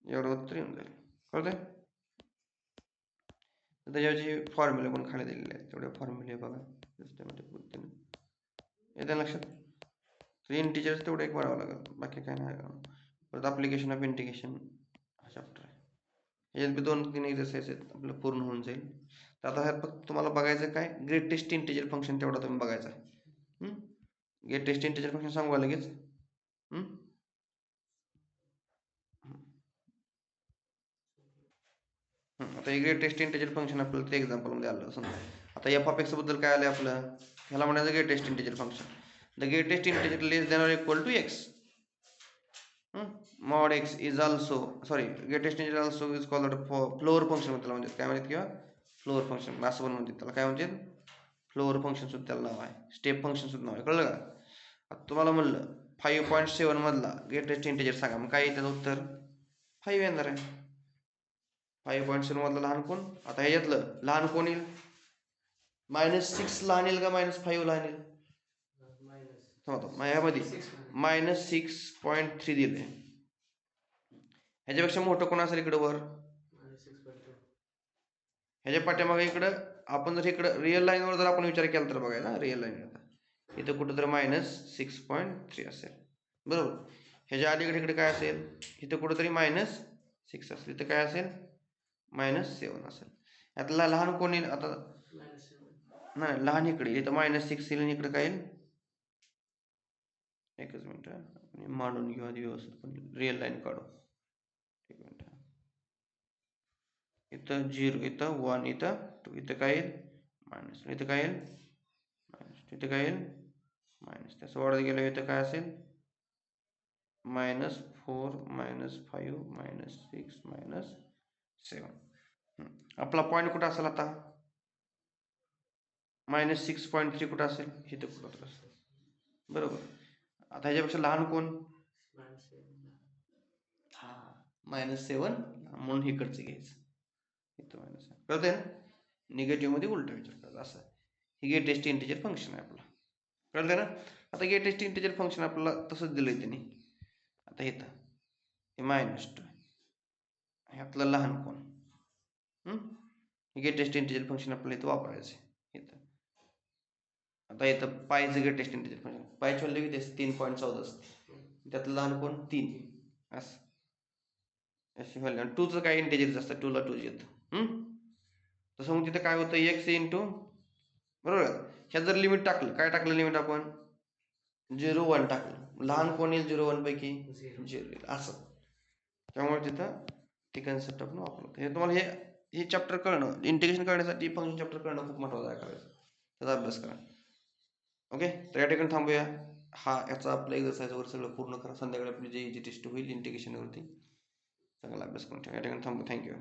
एवढं उत्तर येऊन जाईल कळतंय. त्याच्यावरची फॉर्म्युला पण खाली दिलेले आहेत तेवढे फॉर्म्युले बघा सिस्टमॅटिक पद्धतीने येत्या लक्षात. तर इंटिजर्स तेवढं एक बघावं लागेल बाकी काय नाही. परत ॲप्लिकेशन ऑफ इंटिग्रेशन हा चॅप्टर आहे. याच्यात बी 2-3 एक्झरसाइज आहेत आपलं पूर्ण होऊन जाईल. तर आता ह्यात फक्त तुम्हाला बघायचं काय ग्रेटेस्ट इंटिजर फंक्शन तेवढा तुम्ही बघायचा आहे. ग्रेटेस्ट इंटिजर फंक्शन सांगू का लगेच. आता हे ग्रेटेस्ट इंटिजर फंक्शन आपल्याला ते एक्झाम्पलमध्ये आलं समजा. आता एफ ऑफ एक्स बद्दल काय आलं आपलं ह्याला म्हणायचं greatest integer function. The greatest integer less than or equal to X. Mod X is also greatest integer also is called floor function त्याला म्हणतात काय म्हणतात किंवा फ्लोअर फंक्शन असं पण म्हणतात त्याला काय म्हणतात फ्लोअर फंक्शन सुद्धा त्याला नाव आहे. स्टेप फंक्शन सुद्धा नाव आहे कळलं का. आता तुम्हाला म्हणलं 5.7 मधला ग्रेटेस्ट इंटिजर सांगा मग काय त्याचं उत्तर 5 येणार आहे. 5.7 मधलं लहान कोण. आता ह्याच्यातलं लहान कोण येईल -6 लहान येईल का -5 लहान येईल. ह्यामध्ये -6.3 दिले. ह्याच्यापेक्षा मोठं कोण असेल इकडं वर ह्याच्या पाठीमागे इकडं आपण जर इकडं रिअल लाईनवर जर आपण विचार केला तर बघायला रिअल लाईन इथं कुठं तर -6.3 असेल बरोबर. ह्याच्या अलीकडे इकडे काय असेल इथं कुठंतरी -6 असेल इथं काय असेल -7 असेल. यातला लहान कोण येईल आता नाही लहान इकडे इथं -6 येईल आणि इकडे काय येईल एकच मिनिट मांडून घेऊ आधी व्यवस्थित पण रिअल लाईन काढू. एक मिनिट इथं 0 इथं 1 इथं 2 इथं काय येईल मायनस इथं काय येईल मायनस इथं काय येईल मायनस त्याचं वाढत गेलं इथं काय असेल -4 -5 -6 -7. आपला पॉईंट कुठं असेल आता -6.3 कुठं असेल इथं कुठं असेल बरोबर. आता ह्याच्यापेक्षा लहान कोण हा -7 म्हणून इकडचं घ्यायचं इथं मायनस कळतंय ना. निगेटिव्ह मध्ये उलटा विचार करायचा असं हे ग्रेटेस्ट इंटिजर फंक्शन आहे आपलं कळतंय ना. आता ग्रेटेस्ट इंटिजर फंक्शन आपल्याला तसंच दिलंय त्यांनी. आता इथं हे -2 ह्यातलं लहान कोण ग्रेटेस्ट इंटिजर फंक्शन आपल्याला इथं वापरायचं आहे इथं. आता इथं पायचं ग्रेटेस्ट इंटिजर फंक्शन पायची व्हॅल्यू किती असते 3.14 असते त्यातलं लहान कोण 3 असं अशी व्हॅल्यू. आणि 2चं काय इंटिजर असतं 2ला 2 येतं तसं मग तिथं काय होतं x इंटू बरोबर. ह्यात जर लिमिट टाकलं काय टाकलं लिमिट आपण 0-1 टाकलं लहान कोण येईल 0-1 पैकी 0 येईल असं. त्यामुळे तिथं ती कन्सेप्ट आपण वापरतो. हे तुम्हाला हे चॅप्टर कळणं इंटिग्रेशन करण्यासाठी फंक्शन चॅप्टर कळणं खूप महत्त्वाचं आहे करायचं त्याचा अभ्यास करा. ओके तर या ठिकाणी थांबूया. याचा आपल्या एक्झरसाइजवर सगळं पूर्ण करा. संध्याकाळी आपली जी टेस्ट होईल इंटिग्रेशनवरती चांगला अभ्यास करून ठेवा. या ठिकाणी थांबू. थँक्यू.